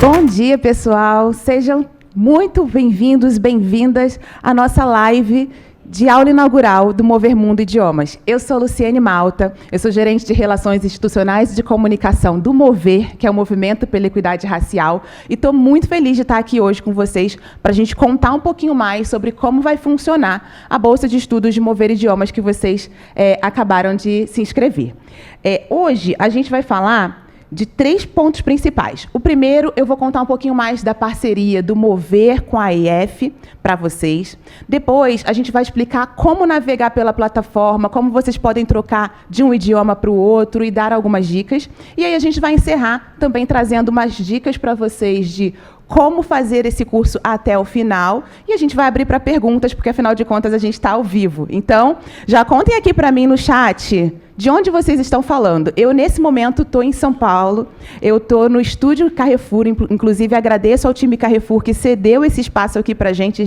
Bom dia, pessoal. Sejam muito bem-vindos, bem-vindas à nossa live de aula inaugural do Mover Mundo Idiomas. Eu sou Luciane Malta, eu sou gerente de Relações Institucionais e de Comunicação do Mover, que é o Movimento pela Equidade Racial, e estou muito feliz de estar aqui hoje com vocês para a gente contar um pouquinho mais sobre como vai funcionar a Bolsa de Estudos de Mover Idiomas que vocês acabaram de se inscrever. Hoje a gente vai falar de 3 pontos principais. O primeiro, eu vou contar um pouquinho mais da parceria do Mover com a AEF para vocês. Depois, a gente vai explicar como navegar pela plataforma, como vocês podem trocar de um idioma para o outro e dar algumas dicas. E aí a gente vai encerrar também trazendo umas dicas para vocês de como fazer esse curso até o final. E a gente vai abrir para perguntas, porque, afinal de contas, a gente está ao vivo. Então, já contem aqui para mim no chat de onde vocês estão falando. Eu, nesse momento, estou em São Paulo. Eu estou no estúdio Carrefour. Inclusive, agradeço ao time Carrefour que cedeu esse espaço aqui para a gente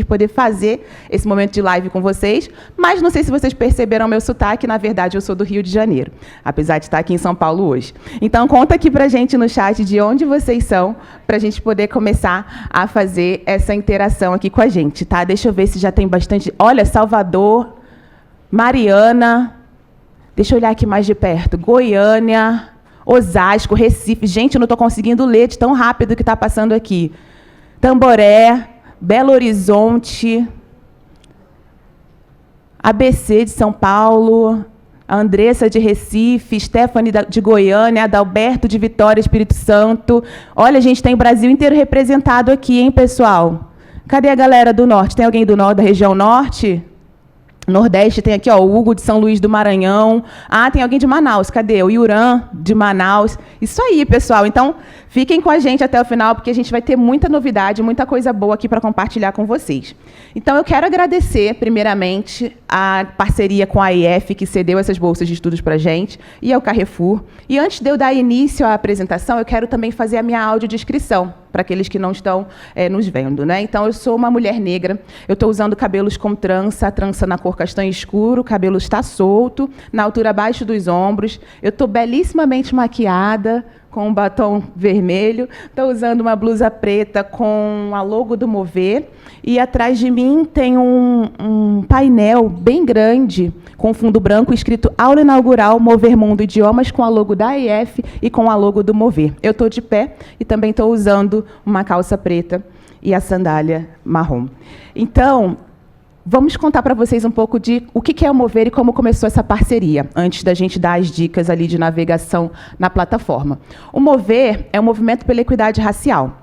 poder fazer esse momento de live com vocês. Mas não sei se vocês perceberam meu sotaque. Na verdade, eu sou do Rio de Janeiro, apesar de estar aqui em São Paulo hoje. Então, conta aqui para a gente no chat de onde vocês são, para a gente poder começar a fazer essa interação aqui com a gente, tá? Deixa eu ver se já tem bastante. Olha, Salvador, Mariana. Deixa eu olhar aqui mais de perto. Goiânia, Osasco, Recife. Gente, eu não estou conseguindo ler de tão rápido que está passando aqui. Tamboré, Belo Horizonte, ABC de São Paulo, a Andressa de Recife, Stephanie de Goiânia, Adalberto de Vitória, Espírito Santo. Olha, a gente tem o Brasil inteiro representado aqui, hein, pessoal? Cadê a galera do Norte? Tem alguém do Norte, da região Norte? Nordeste tem aqui, ó, o Hugo de São Luís do Maranhão. Ah, tem alguém de Manaus. Cadê? O Yuran de Manaus. Isso aí, pessoal. Então, fiquem com a gente até o final, porque a gente vai ter muita novidade, muita coisa boa aqui para compartilhar com vocês. Então, eu quero agradecer, primeiramente, a parceria com a AEF, que cedeu essas bolsas de estudos para a gente, e ao Carrefour. E antes de eu dar início à apresentação, eu quero também fazer a minha audiodescrição, para aqueles que não estão nos vendo, né? Então, eu sou uma mulher negra, eu estou usando cabelos com trança, a trança na cor castanho escuro, o cabelo está solto, na altura abaixo dos ombros, eu estou belíssimamente maquiada, com um batom vermelho, estou usando uma blusa preta com a logo do Mover, e atrás de mim tem um painel bem grande, com fundo branco, escrito Aula Inaugural Mover Mundo Idiomas, com a logo da AEF e com a logo do Mover. Eu estou de pé e também estou usando uma calça preta e a sandália marrom. Então, vamos contar para vocês um pouco de o que é o Mover e como começou essa parceria, antes da gente dar as dicas ali de navegação na plataforma. O Mover é um movimento pela equidade racial.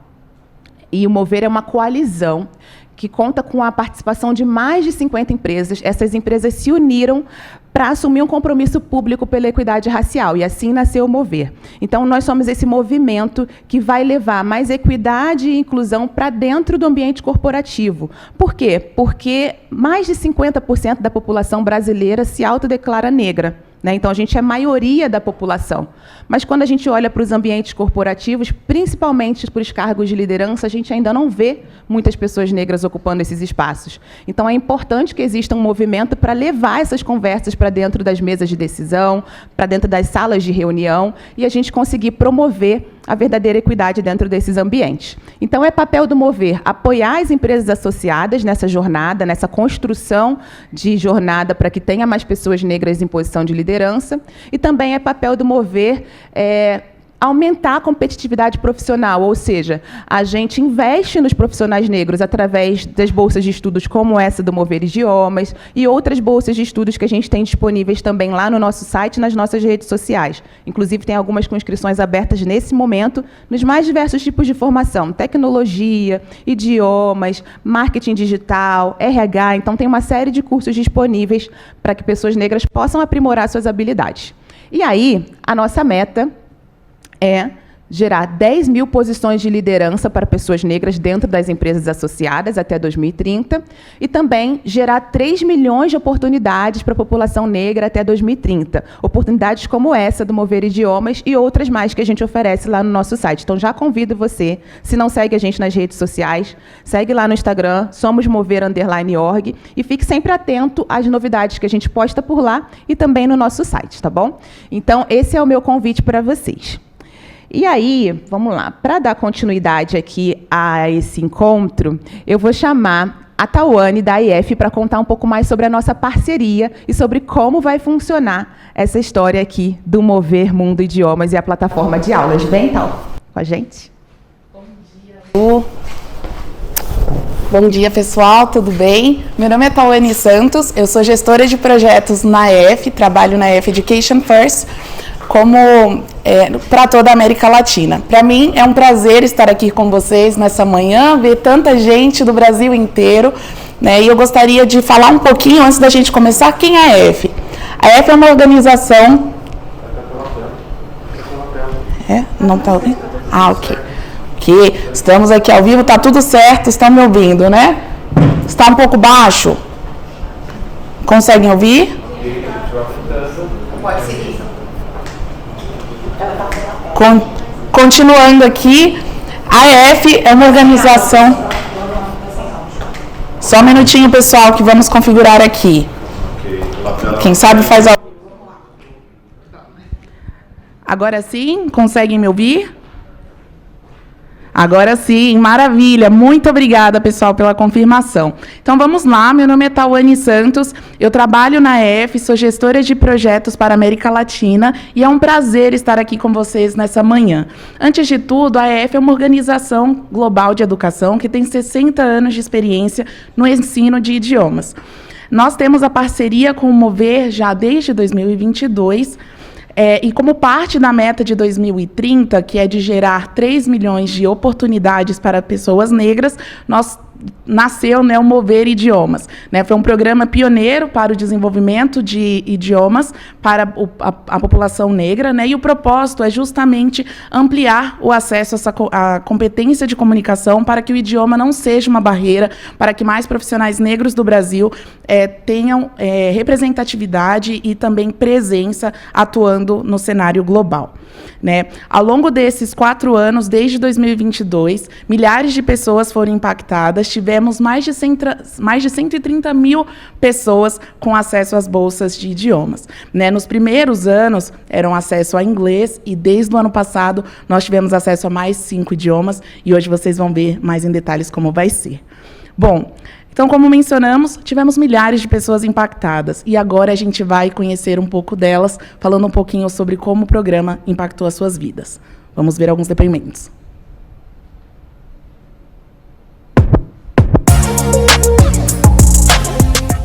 E o Mover é uma coalizão que conta com a participação de mais de 50 empresas. Essas empresas se uniram para assumir um compromisso público pela equidade racial, e assim nasceu o Mover. Então, nós somos esse movimento que vai levar mais equidade e inclusão para dentro do ambiente corporativo. Por quê? Porque mais de 50% da população brasileira se autodeclara negra, né? Então, a gente é a maioria da população. Mas, quando a gente olha para os ambientes corporativos, principalmente para os cargos de liderança, a gente ainda não vê muitas pessoas negras ocupando esses espaços. Então, é importante que exista um movimento para levar essas conversas para dentro das mesas de decisão, para dentro das salas de reunião, e a gente conseguir promover a verdadeira equidade dentro desses ambientes. Então, é papel do Mover apoiar as empresas associadas nessa jornada, nessa construção de jornada para que tenha mais pessoas negras em posição de liderança, e também é papel do Mover aumentar a competitividade profissional, ou seja, a gente investe nos profissionais negros através das bolsas de estudos como essa do Mover Idiomas e outras bolsas de estudos que a gente tem disponíveis também lá no nosso site e nas nossas redes sociais. Inclusive, tem algumas inscrições abertas nesse momento nos mais diversos tipos de formação, tecnologia, idiomas, marketing digital, RH. Então, tem uma série de cursos disponíveis para que pessoas negras possam aprimorar suas habilidades. E aí, a nossa meta é gerar 10 mil posições de liderança para pessoas negras dentro das empresas associadas até 2030 e também gerar 3 milhões de oportunidades para a população negra até 2030. Oportunidades como essa do Mover Idiomas e outras mais que a gente oferece lá no nosso site. Então, já convido você, se não segue a gente nas redes sociais, segue lá no Instagram, somosmover_org, e fique sempre atento às novidades que a gente posta por lá e também no nosso site, tá bom? Então, esse é o meu convite para vocês. E aí, vamos lá, para dar continuidade aqui a esse encontro, eu vou chamar a Tawane, da IF, para contar um pouco mais sobre a nossa parceria e sobre como vai funcionar essa história aqui do Mover Mundo Idiomas e a plataforma de aulas. Vem, Tal, com a gente. Bom dia. Bom dia, pessoal, tudo bem? Meu nome é Tawane Santos, eu sou gestora de projetos na EF, trabalho na EF Education First, para toda a América Latina. Para mim é um prazer estar aqui com vocês nessa manhã, ver tanta gente do Brasil inteiro, né? E eu gostaria de falar um pouquinho, antes da gente começar, quem é a EF. A EF é uma organização... Não está ouvindo? Ah, ok. Estamos aqui ao vivo, está tudo certo, estão me ouvindo, né? Está um pouco baixo? Conseguem ouvir? Pode seguir. Continuando aqui, a EF é uma organização... Só um minutinho, pessoal, que vamos configurar aqui. Quem sabe faz... Agora sim, conseguem me ouvir? Agora sim, maravilha. Muito obrigada, pessoal, pela confirmação. Então, vamos lá. Meu nome é Tawane Santos, eu trabalho na EF, sou gestora de projetos para a América Latina e é um prazer estar aqui com vocês nessa manhã. Antes de tudo, a EF é uma organização global de educação que tem 60 anos de experiência no ensino de idiomas. Nós temos a parceria com o Mover já desde 2022, e como parte da meta de 2030, que é de gerar 3 milhões de oportunidades para pessoas negras, nasceu, né, o Mover Idiomas, né? Foi um programa pioneiro para o desenvolvimento de idiomas para a população negra, né? E o propósito é justamente ampliar o acesso à competência de comunicação para que o idioma não seja uma barreira, para que mais profissionais negros do Brasil tenham representatividade e também presença atuando no cenário global, né? Ao longo desses 4 anos, desde 2022, milhares de pessoas foram impactadas, tivemos mais de 130 mil pessoas com acesso às bolsas de idiomas, né? Nos primeiros anos, eram acesso a inglês, e desde o ano passado, nós tivemos acesso a mais 5 idiomas, e hoje vocês vão ver mais em detalhes como vai ser. Bom, então, como mencionamos, tivemos milhares de pessoas impactadas, e agora a gente vai conhecer um pouco delas, falando um pouquinho sobre como o programa impactou as suas vidas. Vamos ver alguns depoimentos.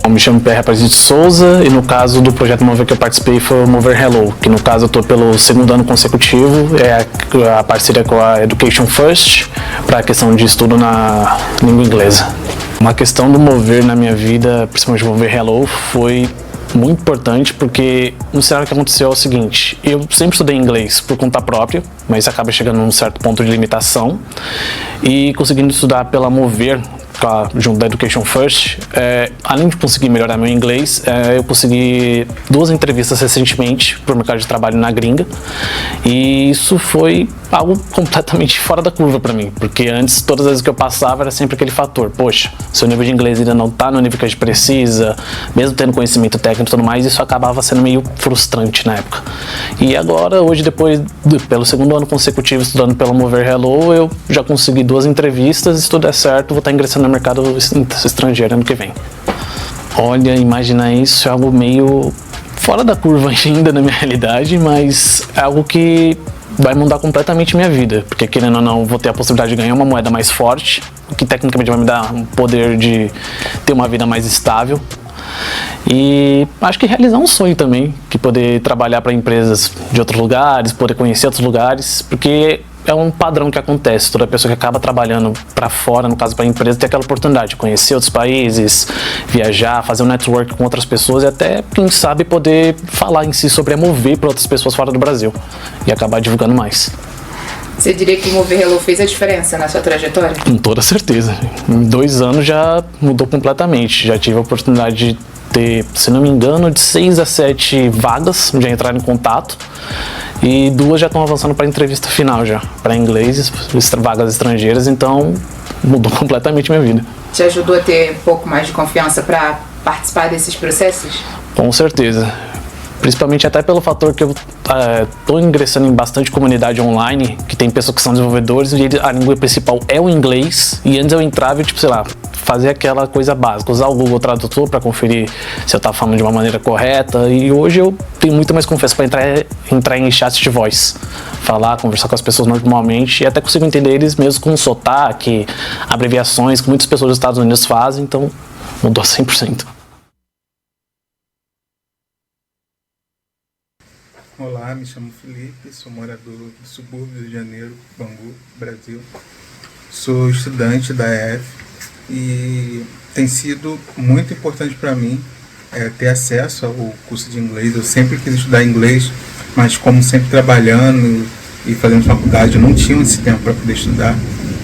Eu me chamo Pierre Aparecido de Souza, e no caso do projeto Mover que eu participei foi o Mover Hello, que no caso eu estou pelo 2º ano consecutivo, é a parceria com a Education First, para a questão de estudo na língua inglesa. Uma questão do Mover na minha vida, principalmente o Mover Hello, foi muito importante, porque no cenário que aconteceu é o seguinte: eu sempre estudei inglês por conta própria, mas acaba chegando num certo ponto de limitação, e conseguindo estudar pela Mover, junto da Education First, além de conseguir melhorar meu inglês, eu consegui 2 entrevistas recentemente para o mercado de trabalho na gringa, e isso foi algo completamente fora da curva para mim, porque antes, todas as vezes que eu passava, era sempre aquele fator: poxa, seu nível de inglês ainda não está no nível que a gente precisa, mesmo tendo conhecimento técnico e tudo mais, isso acabava sendo meio frustrante na época. E agora, hoje, pelo 2º ano consecutivo estudando pelo Mover Hello, eu já consegui 2 entrevistas, e se tudo der certo, vou estar ingressando no mercado estrangeiro ano que vem. Olha, imaginar isso é algo meio fora da curva ainda na minha realidade, mas é algo que vai mudar completamente minha vida, porque querendo ou não, vou ter a possibilidade de ganhar uma moeda mais forte, o que tecnicamente vai me dar um poder de ter uma vida mais estável, e acho que realizar um sonho também, que poder trabalhar para empresas de outros lugares, poder conhecer outros lugares, porque é um padrão que acontece, toda pessoa que acaba trabalhando para fora, no caso para a empresa, tem aquela oportunidade de conhecer outros países, viajar, fazer um network com outras pessoas, e até, quem sabe, poder falar em si sobre a Mover para outras pessoas fora do Brasil, e acabar divulgando mais. Você diria que o Mover Hello fez a diferença na sua trajetória? Com toda certeza. Em 2 anos já mudou completamente, já tive a oportunidade de ter, se não me engano, de 6 a 7 vagas, já entraram em contato, e 2 já estão avançando para a entrevista final já, para inglês, vagas estrangeiras, então mudou completamente minha vida. Te ajudou a ter um pouco mais de confiança para participar desses processos? Com certeza. Principalmente até pelo fator que eu estou ingressando em bastante comunidade online, que tem pessoas que são desenvolvedores, e a língua principal é o inglês, e antes eu entrava e, tipo, sei lá, fazer aquela coisa básica, usar o Google Tradutor para conferir se eu estava falando de uma maneira correta, e hoje eu tenho muito mais confiança para entrar em chats de voz, falar, conversar com as pessoas normalmente, e até consigo entender eles mesmo com sotaque, abreviações que muitas pessoas dos Estados Unidos fazem, então mudou 100%. Olá, me chamo Felipe, sou morador do subúrbio do Rio de Janeiro, Bangu, Brasil. Sou estudante da EF e tem sido muito importante para mim ter acesso ao curso de inglês. Eu sempre quis estudar inglês, mas como sempre trabalhando e fazendo faculdade, eu não tinha esse tempo para poder estudar.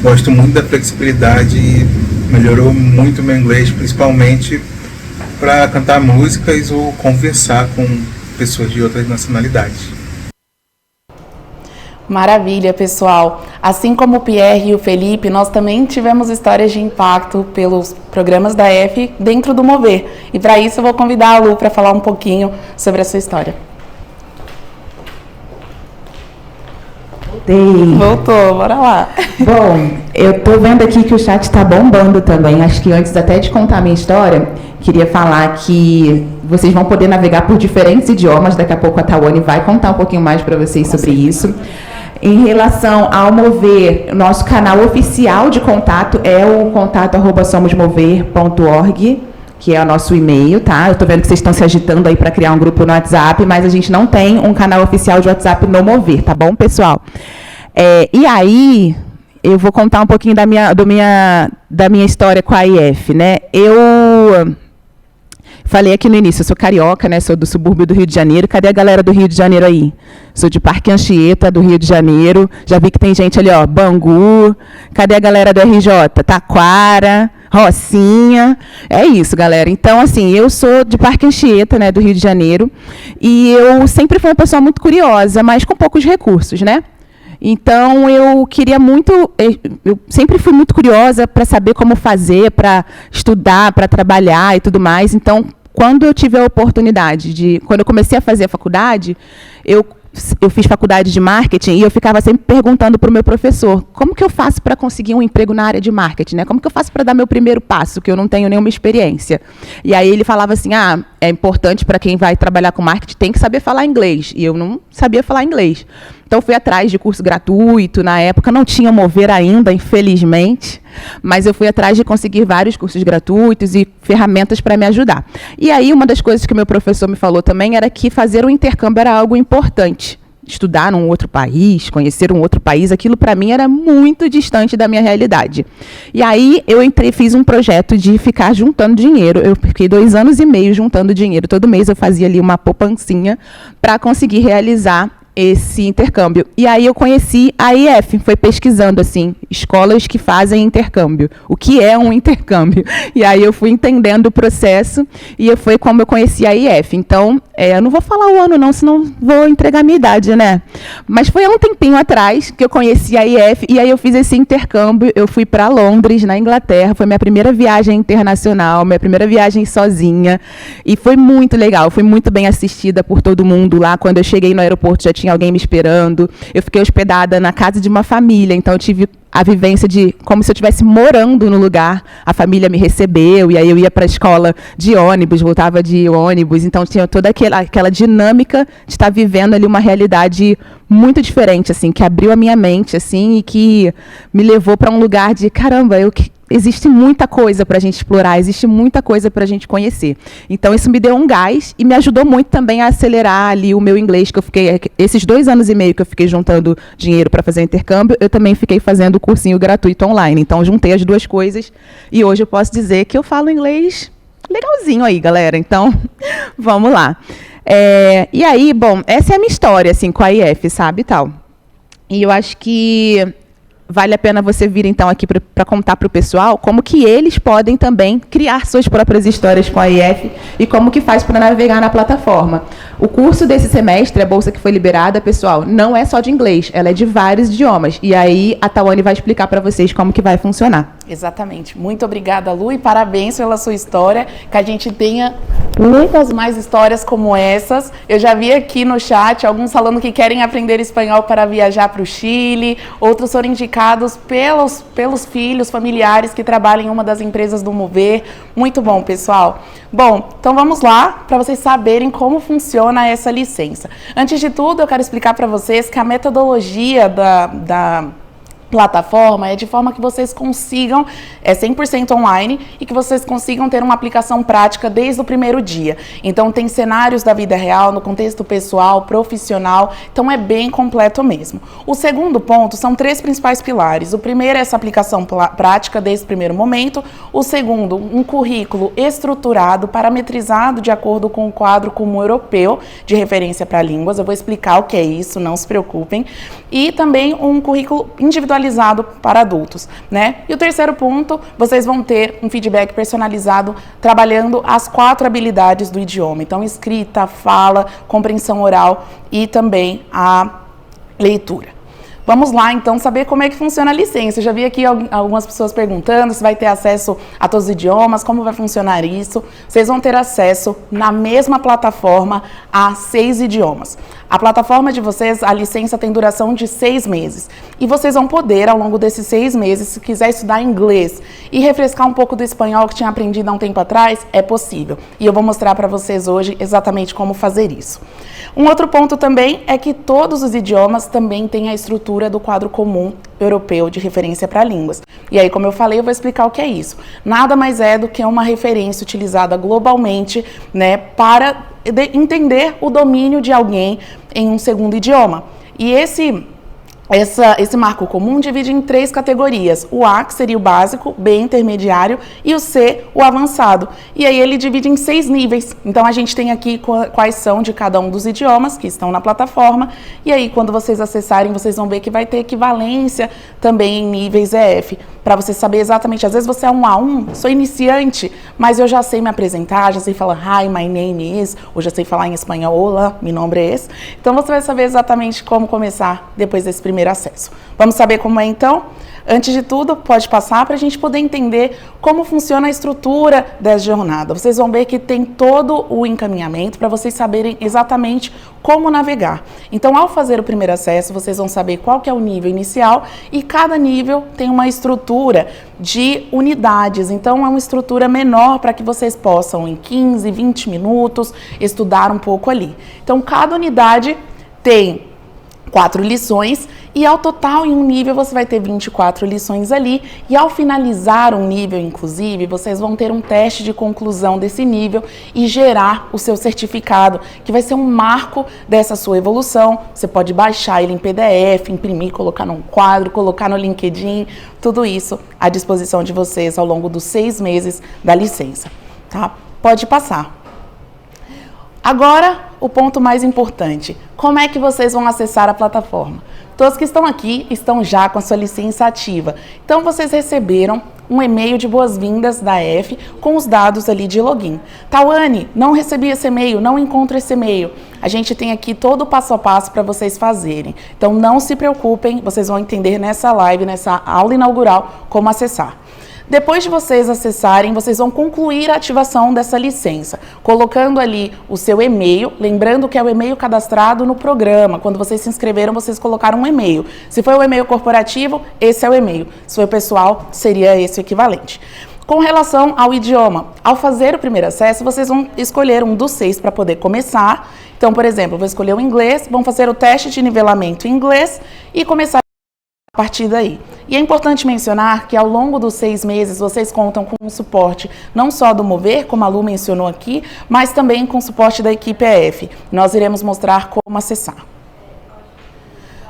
Gosto muito da flexibilidade e melhorou muito meu inglês, principalmente para cantar músicas ou conversar com pessoas de outras nacionalidades. Maravilha, pessoal. Assim como o Pierre e o Felipe, nós também tivemos histórias de impacto pelos programas da EF dentro do Mover. E para isso eu vou convidar a Lu para falar um pouquinho sobre a sua história. Voltou, bora lá. Bom, eu tô vendo aqui que o chat está bombando também. Acho que antes até de contar a minha história, queria falar que vocês vão poder navegar por diferentes idiomas. Daqui a pouco a Tawane vai contar um pouquinho mais para vocês sobre isso. Em relação ao Mover, nosso canal oficial de contato é o contato@somosmover.org, que é o nosso e-mail, tá? Eu tô vendo que vocês estão se agitando aí para criar um grupo no WhatsApp, mas a gente não tem um canal oficial de WhatsApp no Mover, tá bom, pessoal? E aí, eu vou contar um pouquinho da minha história com a IF, né? Eu falei aqui no início, eu sou carioca, né? Sou do subúrbio do Rio de Janeiro. Cadê a galera do Rio de Janeiro aí? Sou de Parque Anchieta, do Rio de Janeiro. Já vi que tem gente ali, ó, Bangu. Cadê a galera do RJ? Taquara, Rocinha. É isso, galera. Então, assim, eu sou de Parque Anchieta, né, do Rio de Janeiro. E eu sempre fui uma pessoa muito curiosa, mas com poucos recursos, né? Então, eu sempre fui muito curiosa para saber como fazer, para estudar, para trabalhar e tudo mais. Então, quando eu tive a oportunidade quando eu comecei a fazer a faculdade, eu fiz faculdade de marketing e eu ficava sempre perguntando para o meu professor, como que eu faço para conseguir um emprego na área de marketing, né? Como que eu faço para dar meu primeiro passo, que eu não tenho nenhuma experiência? E aí ele falava assim, é importante para quem vai trabalhar com marketing, tem que saber falar inglês. E eu não sabia falar inglês. Então, fui atrás de curso gratuito. Na época, não tinha Mover ainda, infelizmente. Mas eu fui atrás de conseguir vários cursos gratuitos e ferramentas para me ajudar. E aí, uma das coisas que o meu professor me falou também era que fazer um intercâmbio era algo importante. Estudar num outro país, conhecer um outro país, aquilo para mim era muito distante da minha realidade. E aí, eu fiz um projeto de ficar juntando dinheiro. Eu fiquei 2 anos e meio juntando dinheiro. Todo mês eu fazia ali uma poupancinha para conseguir realizar esse intercâmbio. E aí eu conheci a IF, foi pesquisando, assim, escolas que fazem intercâmbio. O que é um intercâmbio? E aí eu fui entendendo o processo e foi como eu conheci a IF. Então, eu não vou falar o ano não, senão vou entregar a minha idade, né? Mas foi há um tempinho atrás que eu conheci a IF e aí eu fiz esse intercâmbio. Eu fui para Londres, na Inglaterra. Foi minha primeira viagem internacional, minha primeira viagem sozinha. E foi muito legal, fui muito bem assistida por todo mundo lá. Quando eu cheguei no aeroporto, já tinha alguém me esperando. Eu fiquei hospedada na casa de uma família, então eu tive a vivência de como se eu estivesse morando no lugar. A família me recebeu, e aí eu ia para a escola de ônibus, voltava de ônibus, então tinha toda aquela dinâmica de estar vivendo ali uma realidade muito diferente, assim, que abriu a minha mente, assim, e que me levou para um lugar de, caramba, existe muita coisa para a gente explorar, existe muita coisa para a gente conhecer. Então, isso me deu um gás e me ajudou muito também a acelerar ali o meu inglês, que eu fiquei, esses 2 anos e meio que eu fiquei juntando dinheiro para fazer intercâmbio, eu também fiquei fazendo o cursinho gratuito online. Então, juntei as 2 coisas e hoje eu posso dizer que eu falo inglês legalzinho aí, galera. Então, vamos lá. E aí, bom, essa é a minha história, assim, com a IF, sabe, tal. E eu acho que vale a pena você vir, então, aqui para contar para o pessoal como que eles podem também criar suas próprias histórias com a IF e como que faz para navegar na plataforma. O curso desse semestre, a bolsa que foi liberada, pessoal, não é só de inglês, ela é de vários idiomas. E aí a Tawane vai explicar para vocês como que vai funcionar. Exatamente. Muito obrigada, Lu, e parabéns pela sua história, que a gente tenha muitas mais histórias como essas. Eu já vi aqui no chat alguns falando que querem aprender espanhol para viajar para o Chile, outros foram indicados pelos filhos, familiares que trabalham em uma das empresas do Mover. Muito bom, pessoal. Bom, então vamos lá para vocês saberem como funciona essa licença. Antes de tudo, eu quero explicar para vocês que a metodologia da plataforma é de forma que vocês consigam, 100% online, e que vocês consigam ter uma aplicação prática desde o primeiro dia. Então tem cenários da vida real, no contexto pessoal, profissional, então é bem completo mesmo. O segundo ponto são 3 principais pilares. O primeiro é essa aplicação prática desde o primeiro momento. O segundo, um currículo estruturado, parametrizado de acordo com o quadro comum europeu de referência para línguas. Eu vou explicar o que é isso, não se preocupem. E também um currículo individualizado para adultos, né? E o terceiro ponto, vocês vão ter um feedback personalizado trabalhando as 4 habilidades do idioma. Então, escrita, fala, compreensão oral e também a leitura. Vamos lá, então, saber como é que funciona a licença. Eu já vi aqui algumas pessoas perguntando se vai ter acesso a todos os idiomas, como vai funcionar isso. Vocês vão ter acesso na mesma plataforma a 6 idiomas. A plataforma de vocês, a licença tem duração de 6 meses. E vocês vão poder, ao longo desses 6 meses, se quiser estudar inglês e refrescar um pouco do espanhol que tinha aprendido há um tempo atrás, é possível. E eu vou mostrar para vocês hoje exatamente como fazer isso. Um outro ponto também é que todos os idiomas também têm a estrutura do quadro comum europeu de referência para línguas. E aí, como eu falei, eu vou explicar o que é isso. Nada mais é do que uma referência utilizada globalmente, né, para entender o domínio de alguém em um segundo idioma. E esse marco comum divide em 3 categorias. O A, que seria o básico, B, intermediário, e o C, o avançado. E aí ele divide em 6 níveis. Então a gente tem aqui quais são de cada um dos idiomas que estão na plataforma. E aí quando vocês acessarem, vocês vão ver que vai ter equivalência também em níveis EF. Para você saber exatamente, às vezes você é um A1, sou iniciante, mas eu já sei me apresentar, já sei falar hi, my name is, ou já sei falar em espanhol, hola, mi nombre es. Então você vai saber exatamente como começar depois desse primeiro acesso. Vamos saber como é então? Antes de tudo, pode passar para a gente poder entender como funciona a estrutura dessa jornada. Vocês vão ver que tem todo o encaminhamento para vocês saberem exatamente como navegar. Então, ao fazer o primeiro acesso, vocês vão saber qual que é o nível inicial e cada nível tem uma estrutura de unidades. Então, é uma estrutura menor para que vocês possam, em 15, 20 minutos, estudar um pouco ali. Então, cada unidade tem 4 lições e ao total em um nível você vai ter 24 lições ali e ao finalizar um nível, inclusive, vocês vão ter um teste de conclusão desse nível e gerar o seu certificado, que vai ser um marco dessa sua evolução. Você pode baixar ele em PDF, imprimir, colocar num quadro, colocar no LinkedIn, tudo isso à disposição de vocês ao longo dos 6 meses da licença, tá? Pode passar. Agora, o ponto mais importante, como é que vocês vão acessar a plataforma? Todos que estão aqui estão já com a sua licença ativa. Então, vocês receberam um e-mail de boas-vindas da EF com os dados ali de login. Tawane, não recebi esse e-mail, não encontro esse e-mail. A gente tem aqui todo o passo a passo para vocês fazerem. Então, não se preocupem, vocês vão entender nessa live, nessa aula inaugural, como acessar. Depois de vocês acessarem, vocês vão concluir a ativação dessa licença, colocando ali o seu e-mail, lembrando que é o e-mail cadastrado no programa. Quando vocês se inscreveram, vocês colocaram um e-mail. Se foi o e-mail corporativo, esse é o e-mail. Se foi pessoal, seria esse o equivalente. Com relação ao idioma, ao fazer o primeiro acesso, vocês vão escolher um dos 6 para poder começar. Então, por exemplo, eu vou escolher o inglês, vão fazer o teste de nivelamento em inglês e começar a partir daí. E é importante mencionar que ao longo dos 6 meses vocês contam com o suporte não só do Mover, como a Lu mencionou aqui, mas também com o suporte da equipe EF. Nós iremos mostrar como acessar.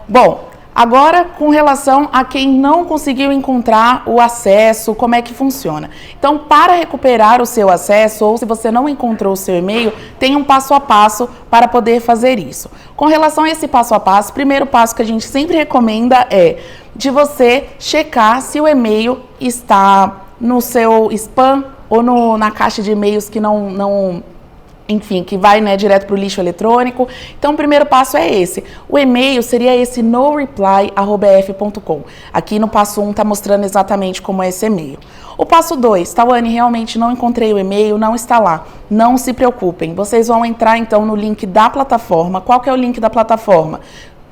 Bom, agora com relação a quem não conseguiu encontrar o acesso, como é que funciona? Então, para recuperar o seu acesso, ou se você não encontrou o seu e-mail, tem um passo a passo para poder fazer isso. Com relação a esse passo a passo, o primeiro passo que a gente sempre recomenda é de você checar se o e-mail está no seu spam ou na caixa de e-mails que não enfim, que vai, né, direto para o lixo eletrônico. Então, o primeiro passo é esse. O e-mail seria esse noreply@ef.com. Aqui no passo 1 está mostrando exatamente como é esse e-mail. O passo 2, Tawane, realmente não encontrei o e-mail, não está lá. Não se preocupem, vocês vão entrar então no link da plataforma. Qual que é o link da plataforma?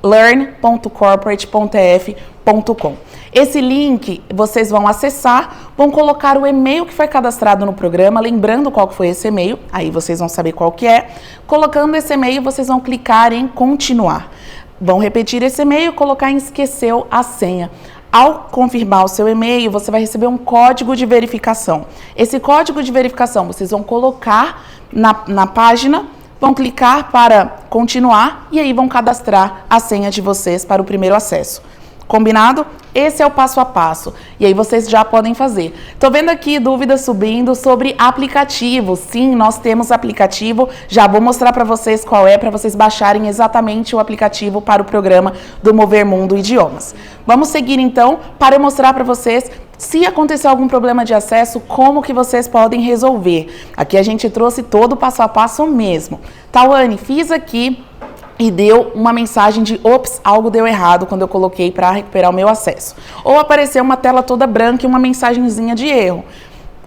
learn.corporate.ef.com. Esse link vocês vão acessar, vão colocar o e-mail que foi cadastrado no programa, lembrando qual que foi esse e-mail, aí vocês vão saber qual que é. Colocando esse e-mail, vocês vão clicar em continuar. Vão repetir esse e-mail, colocar em esqueceu a senha. Ao confirmar o seu e-mail, você vai receber um código de verificação. Esse código de verificação vocês vão colocar na página, vão clicar para continuar e aí vão cadastrar a senha de vocês para o primeiro acesso. Combinado? Esse é o passo a passo. E aí vocês já podem fazer. Tô vendo aqui dúvidas subindo sobre aplicativo. Sim, nós temos aplicativo. Já vou mostrar para vocês qual é, para vocês baixarem exatamente o aplicativo para o programa do Mover Mundo Idiomas. Vamos seguir então para mostrar para vocês se acontecer algum problema de acesso, como que vocês podem resolver. Aqui a gente trouxe todo o passo a passo mesmo. Tawane, fiz aqui e deu uma mensagem de ops, algo deu errado quando eu coloquei para recuperar o meu acesso. Ou apareceu uma tela toda branca e uma mensagenzinha de erro.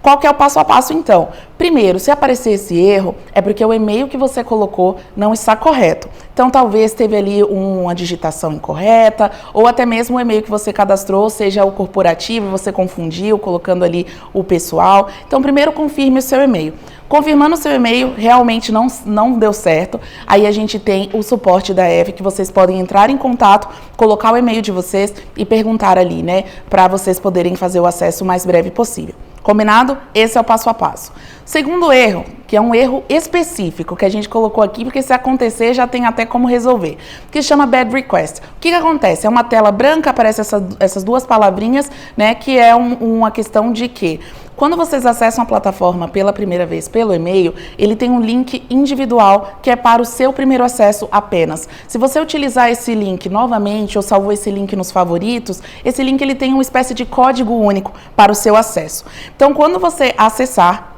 Qual que é o passo a passo então? Primeiro, se aparecer esse erro, é porque o e-mail que você colocou não está correto. Então, talvez teve ali uma digitação incorreta, ou até mesmo o e-mail que você cadastrou, seja o corporativo, você confundiu, colocando ali o pessoal. Então, primeiro confirme o seu e-mail. Confirmando o seu e-mail, realmente não deu certo, aí a gente tem o suporte da EF, que vocês podem entrar em contato, colocar o e-mail de vocês e perguntar ali, né, para vocês poderem fazer o acesso o mais breve possível. Combinado? Esse é o passo a passo. Segundo erro, que é um erro específico que a gente colocou aqui, porque se acontecer já tem até como resolver, que chama Bad Request. O que acontece? É uma tela branca, aparece essas duas palavrinhas, né, que é uma questão de que quando vocês acessam a plataforma pela primeira vez pelo e-mail, ele tem um link individual que é para o seu primeiro acesso apenas. Se você utilizar esse link novamente ou salvou esse link nos favoritos, esse link ele tem uma espécie de código único para o seu acesso. Então, quando você acessar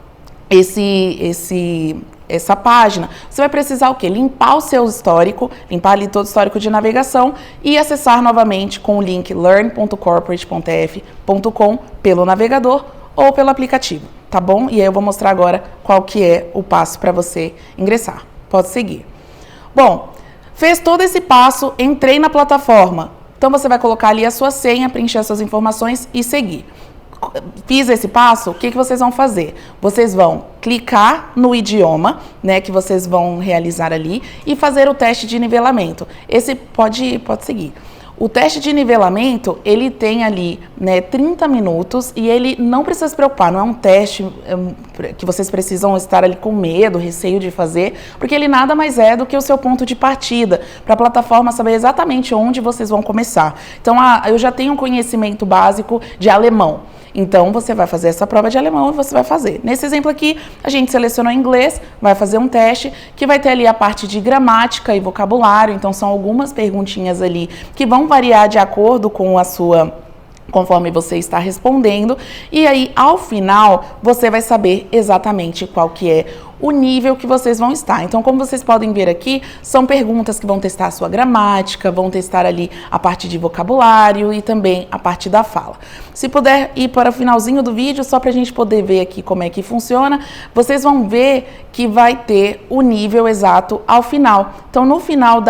essa página, você vai precisar o quê? Limpar o seu histórico, limpar ali todo o histórico de navegação e acessar novamente com o link learn.corporate.ef.com pelo navegador ou pelo aplicativo, tá bom? E aí eu vou mostrar agora qual que é o passo para você ingressar. Pode seguir. Bom, fez todo esse passo, entrei na plataforma. Então você vai colocar ali a sua senha, preencher as suas informações e seguir. Fiz esse passo, o que vocês vão fazer? Vocês vão clicar no idioma, né, que vocês vão realizar ali e fazer o teste de nivelamento. Esse pode seguir. O teste de nivelamento, ele tem ali, né, 30 minutos e ele não precisa se preocupar, não é um teste que vocês precisam estar ali com medo, receio de fazer, porque ele nada mais é do que o seu ponto de partida, para a plataforma saber exatamente onde vocês vão começar. Então, eu já tenho um conhecimento básico de alemão. Então, você vai fazer essa prova de alemão e você vai fazer. Nesse exemplo aqui, a gente selecionou inglês, vai fazer um teste que vai ter ali a parte de gramática e vocabulário. Então, são algumas perguntinhas ali que vão variar de acordo com conforme você está respondendo. E aí, ao final, você vai saber exatamente qual que é o nível que vocês vão estar. Então, como vocês podem ver aqui, são perguntas que vão testar a sua gramática, vão testar ali a parte de vocabulário e também a parte da fala. Se puder ir para o finalzinho do vídeo, só para a gente poder ver aqui como é que funciona, vocês vão ver que vai ter o nível exato ao final. Então, no final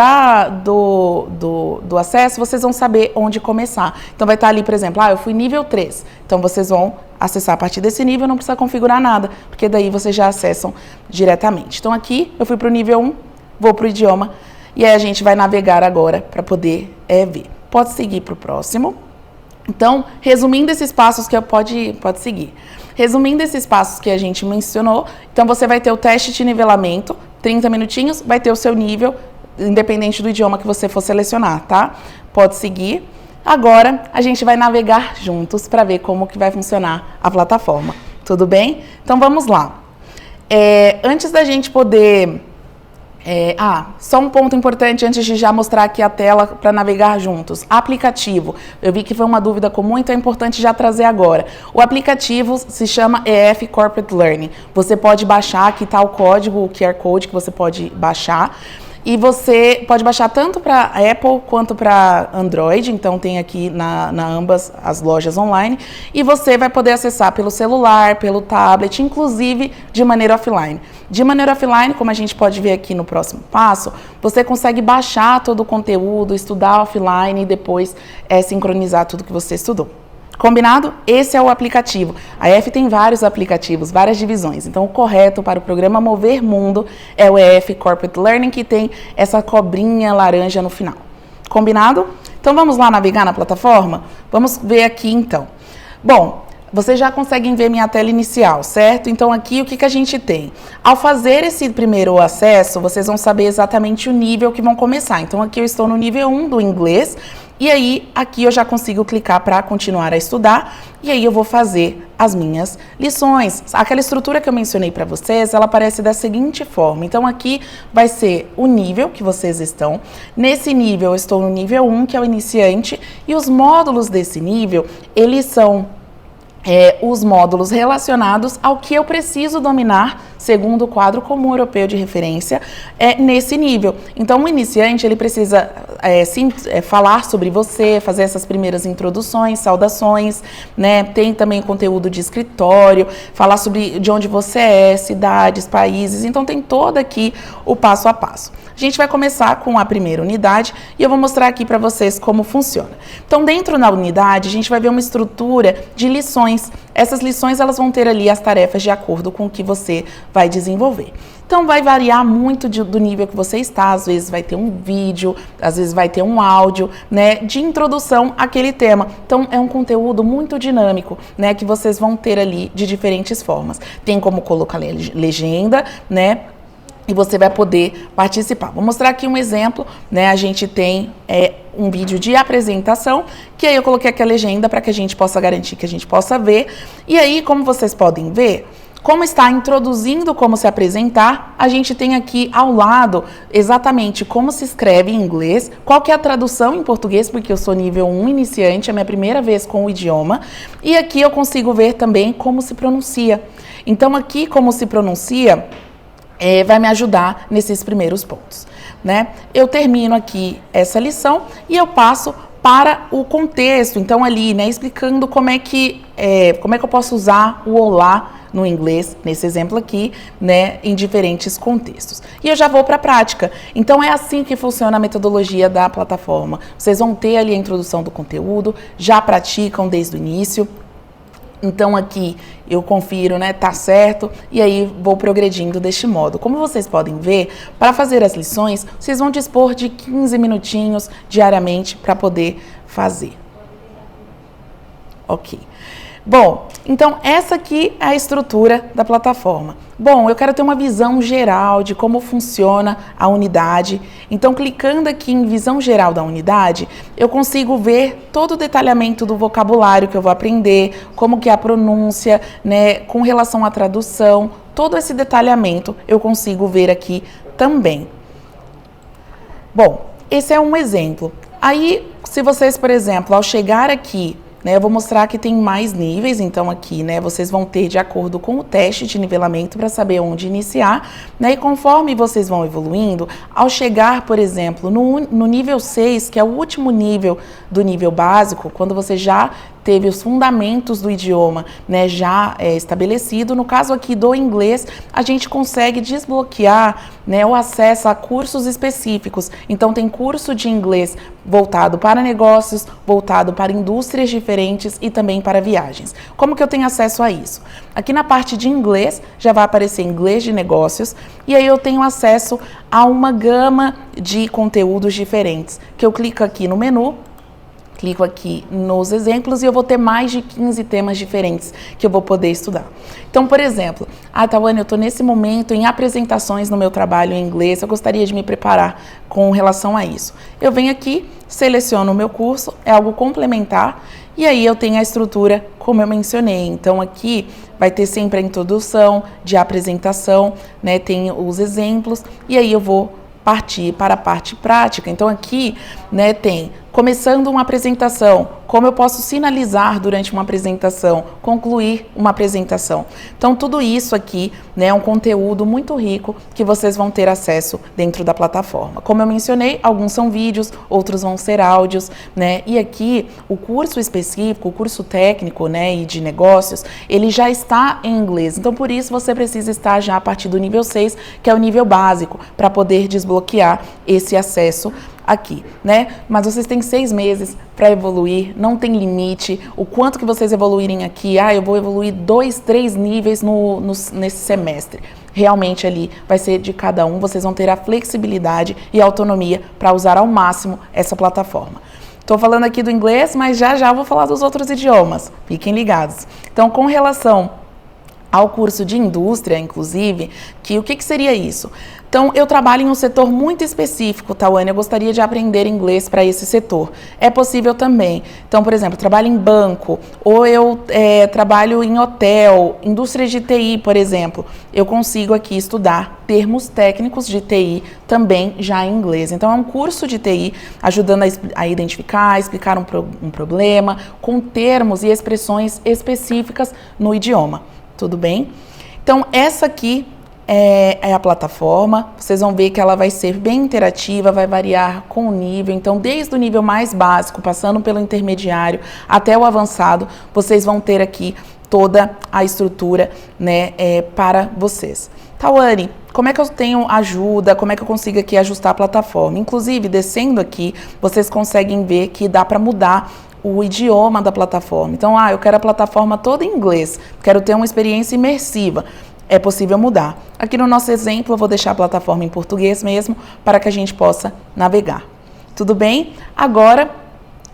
do acesso, vocês vão saber onde começar. Então, vai estar ali, por exemplo, eu fui nível 3. Então, vocês vão acessar a partir desse nível, não precisa configurar nada, porque daí vocês já acessam diretamente. Então, aqui eu fui para o nível 1, vou para o idioma, e aí a gente vai navegar agora para poder ver. Pode seguir para o próximo. Então, resumindo esses passos que pode seguir. Resumindo esses passos que a gente mencionou, então você vai ter o teste de nivelamento, 30 minutinhos, vai ter o seu nível, independente do idioma que você for selecionar, tá? Pode seguir. Agora, a gente vai navegar juntos para ver como que vai funcionar a plataforma. Tudo bem? Então, vamos lá. Antes da gente poder Só um ponto importante antes de já mostrar aqui a tela para navegar juntos. Aplicativo. Eu vi que foi uma dúvida comum, então é importante já trazer agora. O aplicativo se chama EF Corporate Learning. Você pode baixar, aqui está o código, o QR Code que você pode baixar. E você pode baixar tanto para Apple quanto para Android, então tem aqui na ambas as lojas online. E você vai poder acessar pelo celular, pelo tablet, inclusive de maneira offline. De maneira offline, como a gente pode ver aqui no próximo passo, você consegue baixar todo o conteúdo, estudar offline e depois sincronizar tudo que você estudou. Combinado? Esse é o aplicativo. A EF tem vários aplicativos, várias divisões. Então, o correto para o programa Mover Mundo é o EF Corporate Learning, que tem essa cobrinha laranja no final. Combinado? Então, vamos lá navegar na plataforma? Vamos ver aqui, então. Bom, vocês já conseguem ver minha tela inicial, certo? Então, aqui, o que a gente tem? Ao fazer esse primeiro acesso, vocês vão saber exatamente o nível que vão começar. Então, aqui eu estou no nível 1 do inglês. E aí, aqui eu já consigo clicar para continuar a estudar, e aí eu vou fazer as minhas lições. Aquela estrutura que eu mencionei para vocês, ela aparece da seguinte forma. Então, aqui vai ser o nível que vocês estão. Nesse nível, eu estou no nível 1, que é o iniciante, e os módulos desse nível, eles são os módulos relacionados ao que eu preciso dominar, segundo o quadro comum europeu de referência, nesse nível. Então, o iniciante, ele precisa falar sobre você, fazer essas primeiras introduções, saudações, né? Tem também conteúdo de escritório, falar sobre de onde você é, cidades, países. Então, tem todo aqui o passo a passo. A gente vai começar com a primeira unidade e eu vou mostrar aqui para vocês como funciona. Então, dentro da unidade, a gente vai ver uma estrutura de lições. Essas lições, elas vão ter ali as tarefas de acordo com o que você vai desenvolver. Então, vai variar muito do nível que você está. Às vezes vai ter um vídeo, às vezes vai ter um áudio, né, de introdução àquele tema. Então, é um conteúdo muito dinâmico, né, que vocês vão ter ali de diferentes formas. Tem como colocar legenda, né, e você vai poder participar. Vou mostrar aqui um exemplo, né? A gente tem um vídeo de apresentação, que aí eu coloquei aqui a legenda para que a gente possa garantir que a gente possa ver. E aí, como vocês podem ver, como está introduzindo como se apresentar, a gente tem aqui ao lado exatamente como se escreve em inglês, qual que é a tradução em português, porque eu sou nível 1 iniciante, é a minha primeira vez com o idioma, e aqui eu consigo ver também como se pronuncia. Então, aqui como se pronuncia, vai me ajudar nesses primeiros pontos, né? Eu termino aqui essa lição e eu passo para o contexto, então ali, né, explicando como é que eu posso usar o olá no inglês, nesse exemplo aqui, né, em diferentes contextos. E eu já vou para a prática. Então, é assim que funciona a metodologia da plataforma. Vocês vão ter ali a introdução do conteúdo, já praticam desde o início. Então, aqui eu confiro, né, tá certo, e aí vou progredindo deste modo. Como vocês podem ver, para fazer as lições, vocês vão dispor de 15 minutinhos diariamente para poder fazer. Ok. Bom, então essa aqui é a estrutura da plataforma. Bom, eu quero ter uma visão geral de como funciona a unidade. Então, clicando aqui em visão geral da unidade, eu consigo ver todo o detalhamento do vocabulário que eu vou aprender, como que é a pronúncia, né, com relação à tradução, todo esse detalhamento eu consigo ver aqui também. Bom, esse é um exemplo. Aí, se vocês, por exemplo, ao chegar aqui, né, eu vou mostrar que tem mais níveis, então aqui, né, vocês vão ter de acordo com o teste de nivelamento para saber onde iniciar, né, e conforme vocês vão evoluindo, ao chegar, por exemplo, no nível 6, que é o último nível do nível básico, quando você já teve os fundamentos do idioma, né, já estabelecido. No caso aqui do inglês, a gente consegue desbloquear, né, o acesso a cursos específicos. Então, tem curso de inglês voltado para negócios, voltado para indústrias diferentes e também para viagens. Como que eu tenho acesso a isso? Aqui na parte de inglês, já vai aparecer inglês de negócios, e aí eu tenho acesso a uma gama de conteúdos diferentes, que eu clico aqui no menu, clico aqui nos exemplos e eu vou ter mais de 15 temas diferentes que eu vou poder estudar. Então, por exemplo, Tawane, eu estou nesse momento em apresentações no meu trabalho em inglês, eu gostaria de me preparar com relação a isso. Eu venho aqui, seleciono o meu curso, é algo complementar, E aí eu tenho a estrutura, como eu mencionei. Então aqui vai ter sempre a introdução de apresentação, né? Tem os exemplos, e aí eu vou partir para a parte prática. Então aqui, né, tem começando uma apresentação, como eu posso sinalizar durante uma apresentação, concluir uma apresentação. Então tudo isso aqui, né, é um conteúdo muito rico que vocês vão ter acesso dentro da plataforma. Como eu mencionei, alguns são vídeos, outros vão ser áudios, né? E aqui o curso específico, o curso técnico, né, e de negócios, ele já está em inglês. Então por isso você precisa estar já a partir do nível 6, que é o nível básico, para poder desbloquear esse acesso aqui, né? Mas vocês têm 6 meses para evoluir, não tem limite. O quanto que vocês evoluírem aqui, eu vou evoluir 2, 3 níveis nesse semestre. Realmente ali vai ser de cada um, vocês vão ter a flexibilidade e a autonomia para usar ao máximo essa plataforma. Estou falando aqui do inglês, mas já vou falar dos outros idiomas, fiquem ligados. Então, com relação ao curso de indústria, inclusive, o que seria isso? Então, eu trabalho em um setor muito específico, Tawane, eu gostaria de aprender inglês para esse setor. É possível também. Então, por exemplo, eu trabalho em banco, ou eu trabalho em hotel, indústria de TI, por exemplo. Eu consigo aqui estudar termos técnicos de TI também já em inglês. Então, é um curso de TI ajudando a identificar, explicar um problema, com termos e expressões específicas no idioma. Tudo bem? Então, essa aqui é a plataforma. Vocês vão ver que ela vai ser bem interativa, vai variar com o nível. Então, desde o nível mais básico, passando pelo intermediário até o avançado, vocês vão ter aqui toda a estrutura, né, para vocês. Tawane, como é que eu tenho ajuda? Como é que eu consigo aqui ajustar a plataforma? Inclusive, descendo aqui, vocês conseguem ver que dá para mudar o idioma da plataforma. Então, eu quero a plataforma toda em inglês, quero ter uma experiência imersiva. É possível mudar. Aqui no nosso exemplo, eu vou deixar a plataforma em português mesmo, para que a gente possa navegar. Tudo bem? Agora,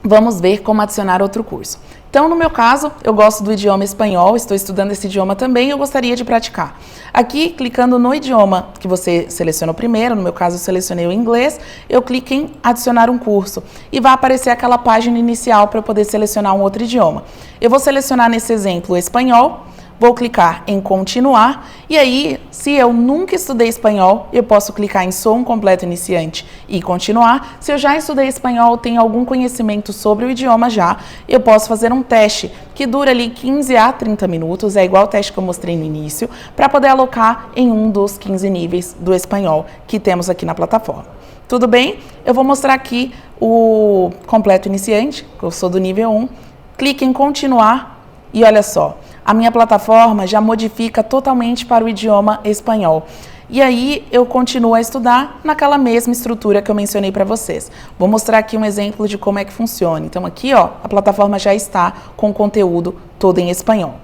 vamos ver como adicionar outro curso. Então, no meu caso, eu gosto do idioma espanhol, estou estudando esse idioma também e eu gostaria de praticar. Aqui, clicando no idioma que você selecionou primeiro, no meu caso eu selecionei o inglês, eu clico em adicionar um curso e vai aparecer aquela página inicial para eu poder selecionar um outro idioma. Eu vou selecionar nesse exemplo o espanhol, vou clicar em continuar e aí, se eu nunca estudei espanhol, eu posso clicar em sou um completo iniciante e continuar. Se eu já estudei espanhol, tenho algum conhecimento sobre o idioma já, eu posso fazer um teste que dura ali 15 a 30 minutos, é igual o teste que eu mostrei no início, para poder alocar em um dos 15 níveis do espanhol que temos aqui na plataforma. Tudo bem? Eu vou mostrar aqui o completo iniciante, que eu sou do nível 1, clique em continuar e olha só, a minha plataforma já modifica totalmente para o idioma espanhol. E aí eu continuo a estudar naquela mesma estrutura que eu mencionei para vocês. Vou mostrar aqui um exemplo de como é que funciona. Então aqui, a plataforma já está com o conteúdo todo em espanhol.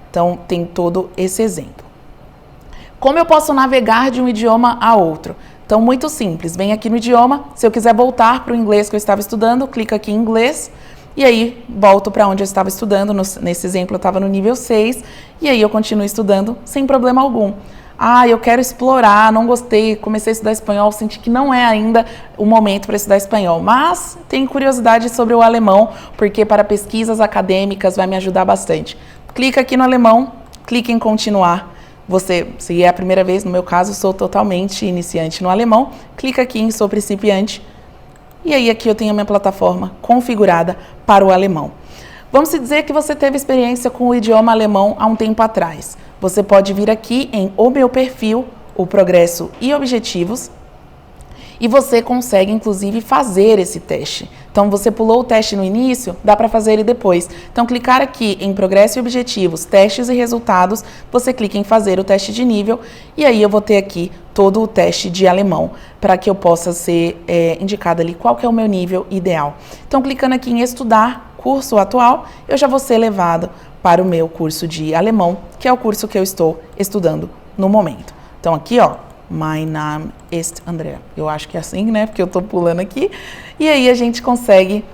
Então tem todo esse exemplo. Como eu posso navegar de um idioma a outro? Então muito simples, vem aqui no idioma, se eu quiser voltar para o inglês que eu estava estudando, clica aqui em inglês. E aí, volto para onde eu estava estudando, nesse exemplo eu estava no nível 6, e aí eu continuo estudando sem problema algum. Eu quero explorar, não gostei, comecei a estudar espanhol, senti que não é ainda o momento para estudar espanhol, mas tenho curiosidade sobre o alemão, porque para pesquisas acadêmicas vai me ajudar bastante. Clica aqui no alemão, clica em continuar. Você, se é a primeira vez, no meu caso, sou totalmente iniciante no alemão, clica aqui em sou principiante. E aí aqui eu tenho a minha plataforma configurada para o alemão. Vamos dizer que você teve experiência com o idioma alemão há um tempo atrás. Você pode vir aqui em O Meu Perfil, o Progresso e Objetivos, e você consegue, inclusive, fazer esse teste. Então, você pulou o teste no início, dá para fazer ele depois. Então, clicar aqui em Progresso e Objetivos, Testes e Resultados, você clica em fazer o teste de nível, e aí eu vou ter aqui todo o teste de alemão, para que eu possa ser indicado ali qual que é o meu nível ideal. Então, clicando aqui em Estudar, Curso Atual, eu já vou ser levado para o meu curso de alemão, que é o curso que eu estou estudando no momento. Então, aqui, Mein Name ist Andrea. Eu acho que é assim, né? Porque eu tô pulando aqui. E aí a gente consegue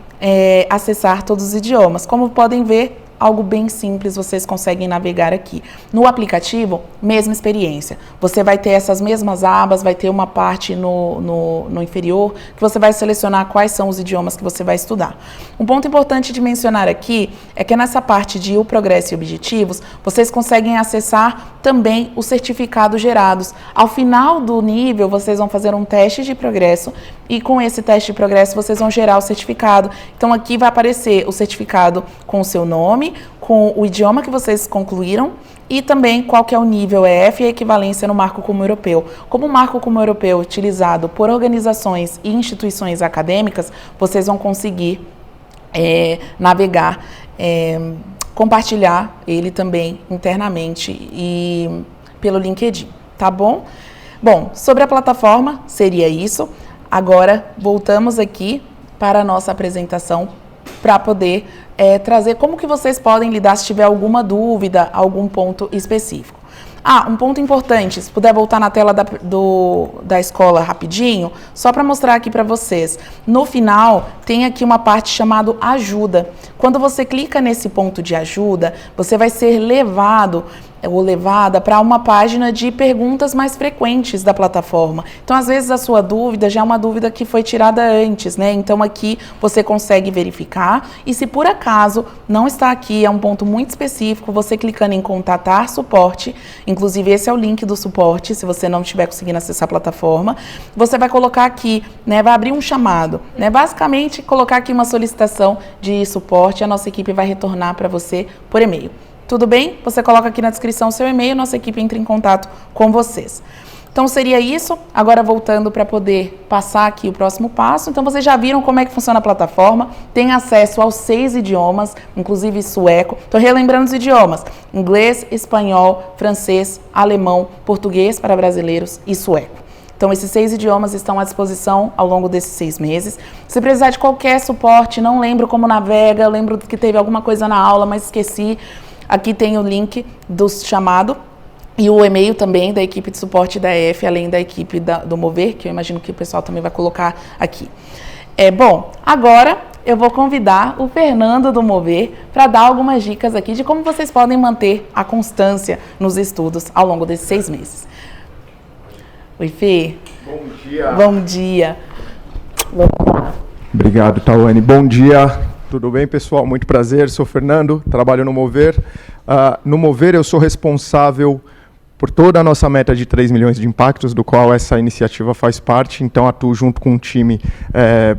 acessar todos os idiomas. Como podem ver, algo bem simples, vocês conseguem navegar aqui. No aplicativo, mesma experiência. Você vai ter essas mesmas abas, vai ter uma parte no inferior, que você vai selecionar quais são os idiomas que você vai estudar. Um ponto importante de mencionar aqui é que nessa parte de O Progresso e Objetivos, vocês conseguem acessar também os certificados gerados. Ao final do nível, vocês vão fazer um teste de progresso e com esse teste de progresso vocês vão gerar o certificado. Então aqui vai aparecer o certificado com o seu nome, com o idioma que vocês concluíram e também qual que é o nível EF e a equivalência no Marco Comum Europeu. Como o Marco Comum Europeu é utilizado por organizações e instituições acadêmicas, vocês vão conseguir navegar, compartilhar ele também internamente e pelo LinkedIn, tá bom? Bom, sobre a plataforma, seria isso. Agora, voltamos aqui para a nossa apresentação para poder trazer como que vocês podem lidar se tiver alguma dúvida, algum ponto específico. Um ponto importante, se puder voltar na tela da escola rapidinho, só para mostrar aqui para vocês. No final, tem aqui uma parte chamada ajuda. Quando você clica nesse ponto de ajuda, você vai ser levado ou levada para uma página de perguntas mais frequentes da plataforma. Então, às vezes, a sua dúvida já é uma dúvida que foi tirada antes, né? Então, aqui você consegue verificar e se por acaso não está aqui, é um ponto muito específico, você clicando em contatar suporte, inclusive esse é o link do suporte, se você não estiver conseguindo acessar a plataforma, você vai colocar aqui, né? Vai abrir um chamado, né? Basicamente, colocar aqui uma solicitação de suporte, a nossa equipe vai retornar para você por e-mail. Tudo bem? Você coloca aqui na descrição o seu e-mail, nossa equipe entra em contato com vocês. Então, seria isso. Agora, voltando para poder passar aqui o próximo passo. Então, vocês já viram como é que funciona a plataforma. Tem acesso aos 6 idiomas, inclusive sueco. Estou relembrando os idiomas. Inglês, espanhol, francês, alemão, português para brasileiros e sueco. Então, esses 6 idiomas estão à disposição ao longo desses 6 meses. Se precisar de qualquer suporte, não lembro como navega, lembro que teve alguma coisa na aula, mas esqueci. Aqui tem o link do chamado e o e-mail também da equipe de suporte da EF, além da equipe do Mover, que eu imagino que o pessoal também vai colocar aqui. Bom, agora eu vou convidar o Fernando do Mover para dar algumas dicas aqui de como vocês podem manter a constância nos estudos ao longo desses 6 meses. Oi, Fê. Bom dia. Bom dia. Vamos lá. Obrigado, Tawane. Bom dia. Tudo bem, pessoal? Muito prazer. Sou Fernando, trabalho no Mover. No Mover, eu sou responsável por toda a nossa meta de 3 milhões de impactos, do qual essa iniciativa faz parte. Então, atuo junto com um time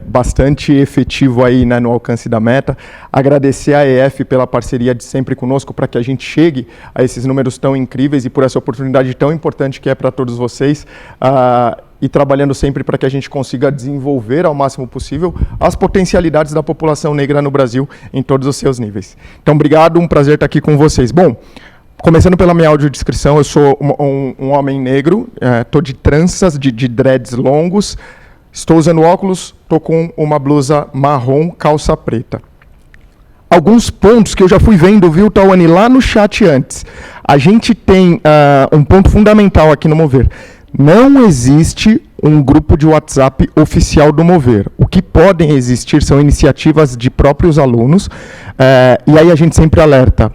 bastante efetivo aí, né, no alcance da meta. Agradecer à EF pela parceria de sempre conosco para que a gente chegue a esses números tão incríveis e por essa oportunidade tão importante que é para todos vocês. E trabalhando sempre para que a gente consiga desenvolver ao máximo possível as potencialidades da população negra no Brasil em todos os seus níveis. Então, obrigado, um prazer estar aqui com vocês. Bom, começando pela minha audiodescrição, eu sou um homem negro, estou de tranças, de dreads longos, estou usando óculos, estou com uma blusa marrom, calça preta. Alguns pontos que eu já fui vendo, viu, Tawane, lá no chat antes. A gente tem um ponto fundamental aqui no Mover. Não existe um grupo de WhatsApp oficial do Mover. O que podem existir são iniciativas de próprios alunos, e aí a gente sempre alerta.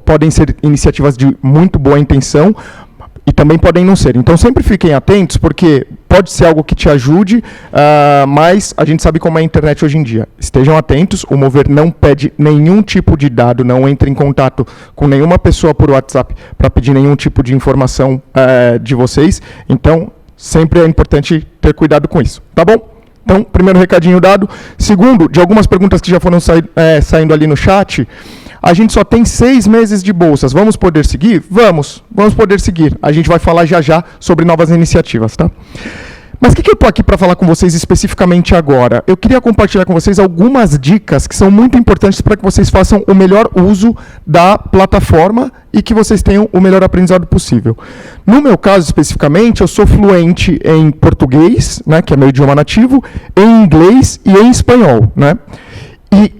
Podem ser iniciativas de muito boa intenção e também podem não ser. Então, sempre fiquem atentos, porque pode ser algo que te ajude, mas a gente sabe como é a internet hoje em dia. Estejam atentos, o Mover não pede nenhum tipo de dado, não entre em contato com nenhuma pessoa por WhatsApp para pedir nenhum tipo de informação de vocês. Então, sempre é importante ter cuidado com isso, tá bom? Então, primeiro recadinho dado. Segundo, de algumas perguntas que já foram saindo ali no chat, a gente só tem 6 meses de bolsas. Vamos poder seguir? Vamos poder seguir. A gente vai falar já sobre novas iniciativas, tá? Mas o que eu estou aqui para falar com vocês especificamente agora? Eu queria compartilhar com vocês algumas dicas que são muito importantes para que vocês façam o melhor uso da plataforma e que vocês tenham o melhor aprendizado possível. No meu caso, especificamente, eu sou fluente em português, né, que é meu idioma nativo, em inglês e em espanhol, né? E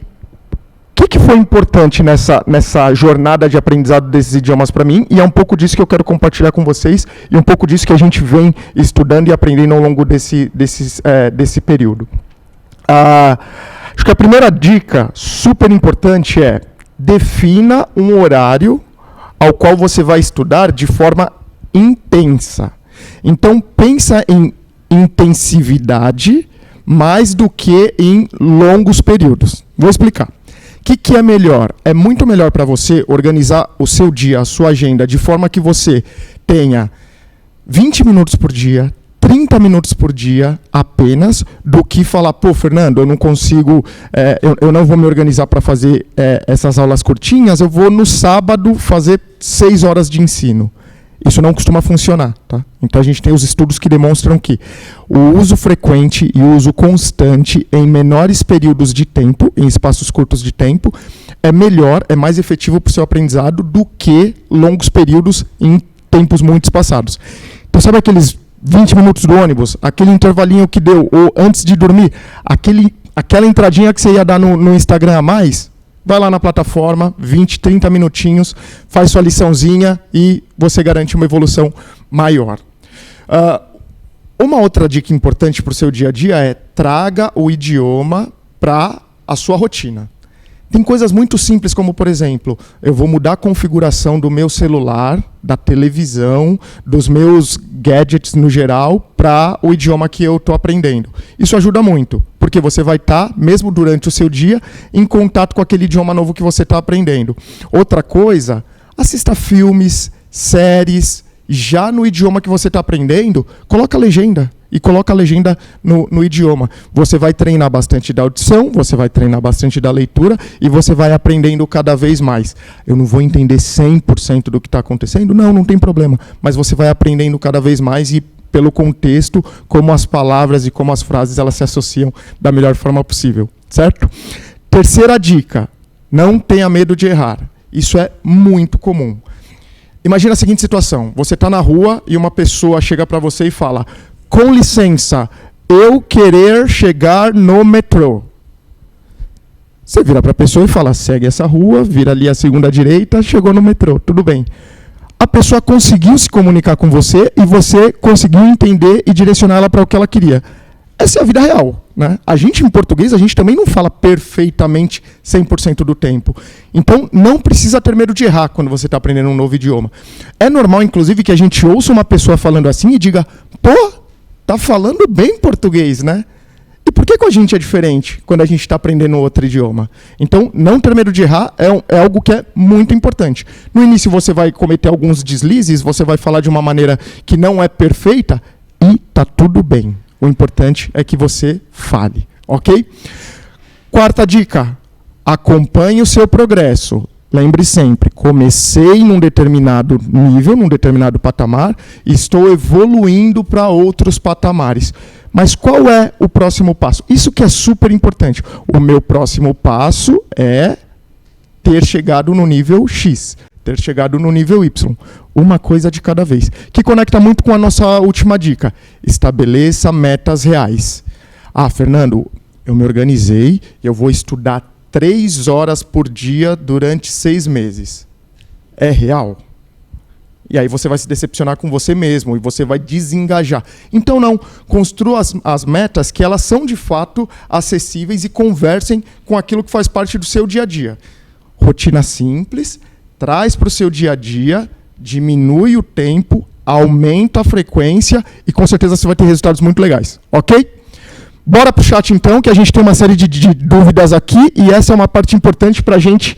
o que foi importante nessa jornada de aprendizado desses idiomas para mim? E é um pouco disso que eu quero compartilhar com vocês e um pouco disso que a gente vem estudando e aprendendo ao longo desse período. Acho que a primeira dica super importante é defina um horário ao qual você vai estudar de forma intensa. Então, pensa em intensividade mais do que em longos períodos. Vou explicar. O que é melhor? É muito melhor para você organizar o seu dia, a sua agenda, de forma que você tenha 20 minutos por dia, 30 minutos por dia apenas, do que falar, pô, Fernando, eu não consigo, eu não vou me organizar para fazer essas aulas curtinhas, eu vou no sábado fazer 6 horas de ensino. Isso não costuma funcionar, tá? Então a gente tem os estudos que demonstram que o uso frequente e o uso constante em menores períodos de tempo, em espaços curtos de tempo, é melhor, é mais efetivo para o seu aprendizado do que longos períodos em tempos muito espaçados. Então sabe aqueles 20 minutos do ônibus, aquele intervalinho que deu, ou antes de dormir, aquela entradinha que você ia dar no Instagram a mais? Vai lá na plataforma, 20, 30 minutinhos, faz sua liçãozinha e você garante uma evolução maior. Uma outra dica importante para o seu dia a dia é traga o idioma para a sua rotina. Tem coisas muito simples, como, por exemplo, eu vou mudar a configuração do meu celular, da televisão, dos meus gadgets no geral, para o idioma que eu estou aprendendo. Isso ajuda muito, porque você vai estar, mesmo durante o seu dia, em contato com aquele idioma novo que você está aprendendo. Outra coisa, assista filmes, séries, já no idioma que você está aprendendo, coloca a legenda. E coloca a legenda no idioma. Você vai treinar bastante da audição, você vai treinar bastante da leitura e você vai aprendendo cada vez mais. Eu não vou entender 100% do que está acontecendo? Não tem problema. Mas você vai aprendendo cada vez mais e pelo contexto, como as palavras e como as frases elas se associam da melhor forma possível. Certo? Terceira dica, não tenha medo de errar. Isso é muito comum. Imagina a seguinte situação. Você está na rua e uma pessoa chega para você e fala: com licença, eu querer chegar no metrô. Você vira para a pessoa e fala, segue essa rua, vira ali a segunda direita, chegou no metrô, tudo bem. A pessoa conseguiu se comunicar com você e você conseguiu entender e direcionar ela para o que ela queria. Essa é a vida real, né? A gente, em português, a gente também não fala perfeitamente 100% do tempo. Então, não precisa ter medo de errar quando você está aprendendo um novo idioma. É normal, inclusive, que a gente ouça uma pessoa falando assim e diga, pô, tá falando bem português, né? E por que com a gente é diferente quando a gente está aprendendo outro idioma? Então, não ter medo de errar é algo que é muito importante. No início você vai cometer alguns deslizes, você vai falar de uma maneira que não é perfeita e tá tudo bem. O importante é que você fale, ok? Quarta dica, acompanhe o seu progresso. Lembre sempre, comecei num determinado nível, num determinado patamar, e estou evoluindo para outros patamares. Mas qual é o próximo passo? Isso que é super importante. O meu próximo passo é ter chegado no nível X, ter chegado no nível Y. Uma coisa de cada vez. Que conecta muito com a nossa última dica. Estabeleça metas reais. Ah, Fernando, eu me organizei, eu vou estudar 3 horas por dia durante 6 meses. É real? E aí você vai se decepcionar com você mesmo e você vai desengajar. Então não, construa as metas que elas são de fato acessíveis e conversem com aquilo que faz parte do seu dia a dia. Rotina simples, traz para o seu dia a dia, diminui o tempo, aumenta a frequência e com certeza você vai ter resultados muito legais. Ok? Bora para o chat então, que a gente tem uma série de dúvidas aqui e essa é uma parte importante para a gente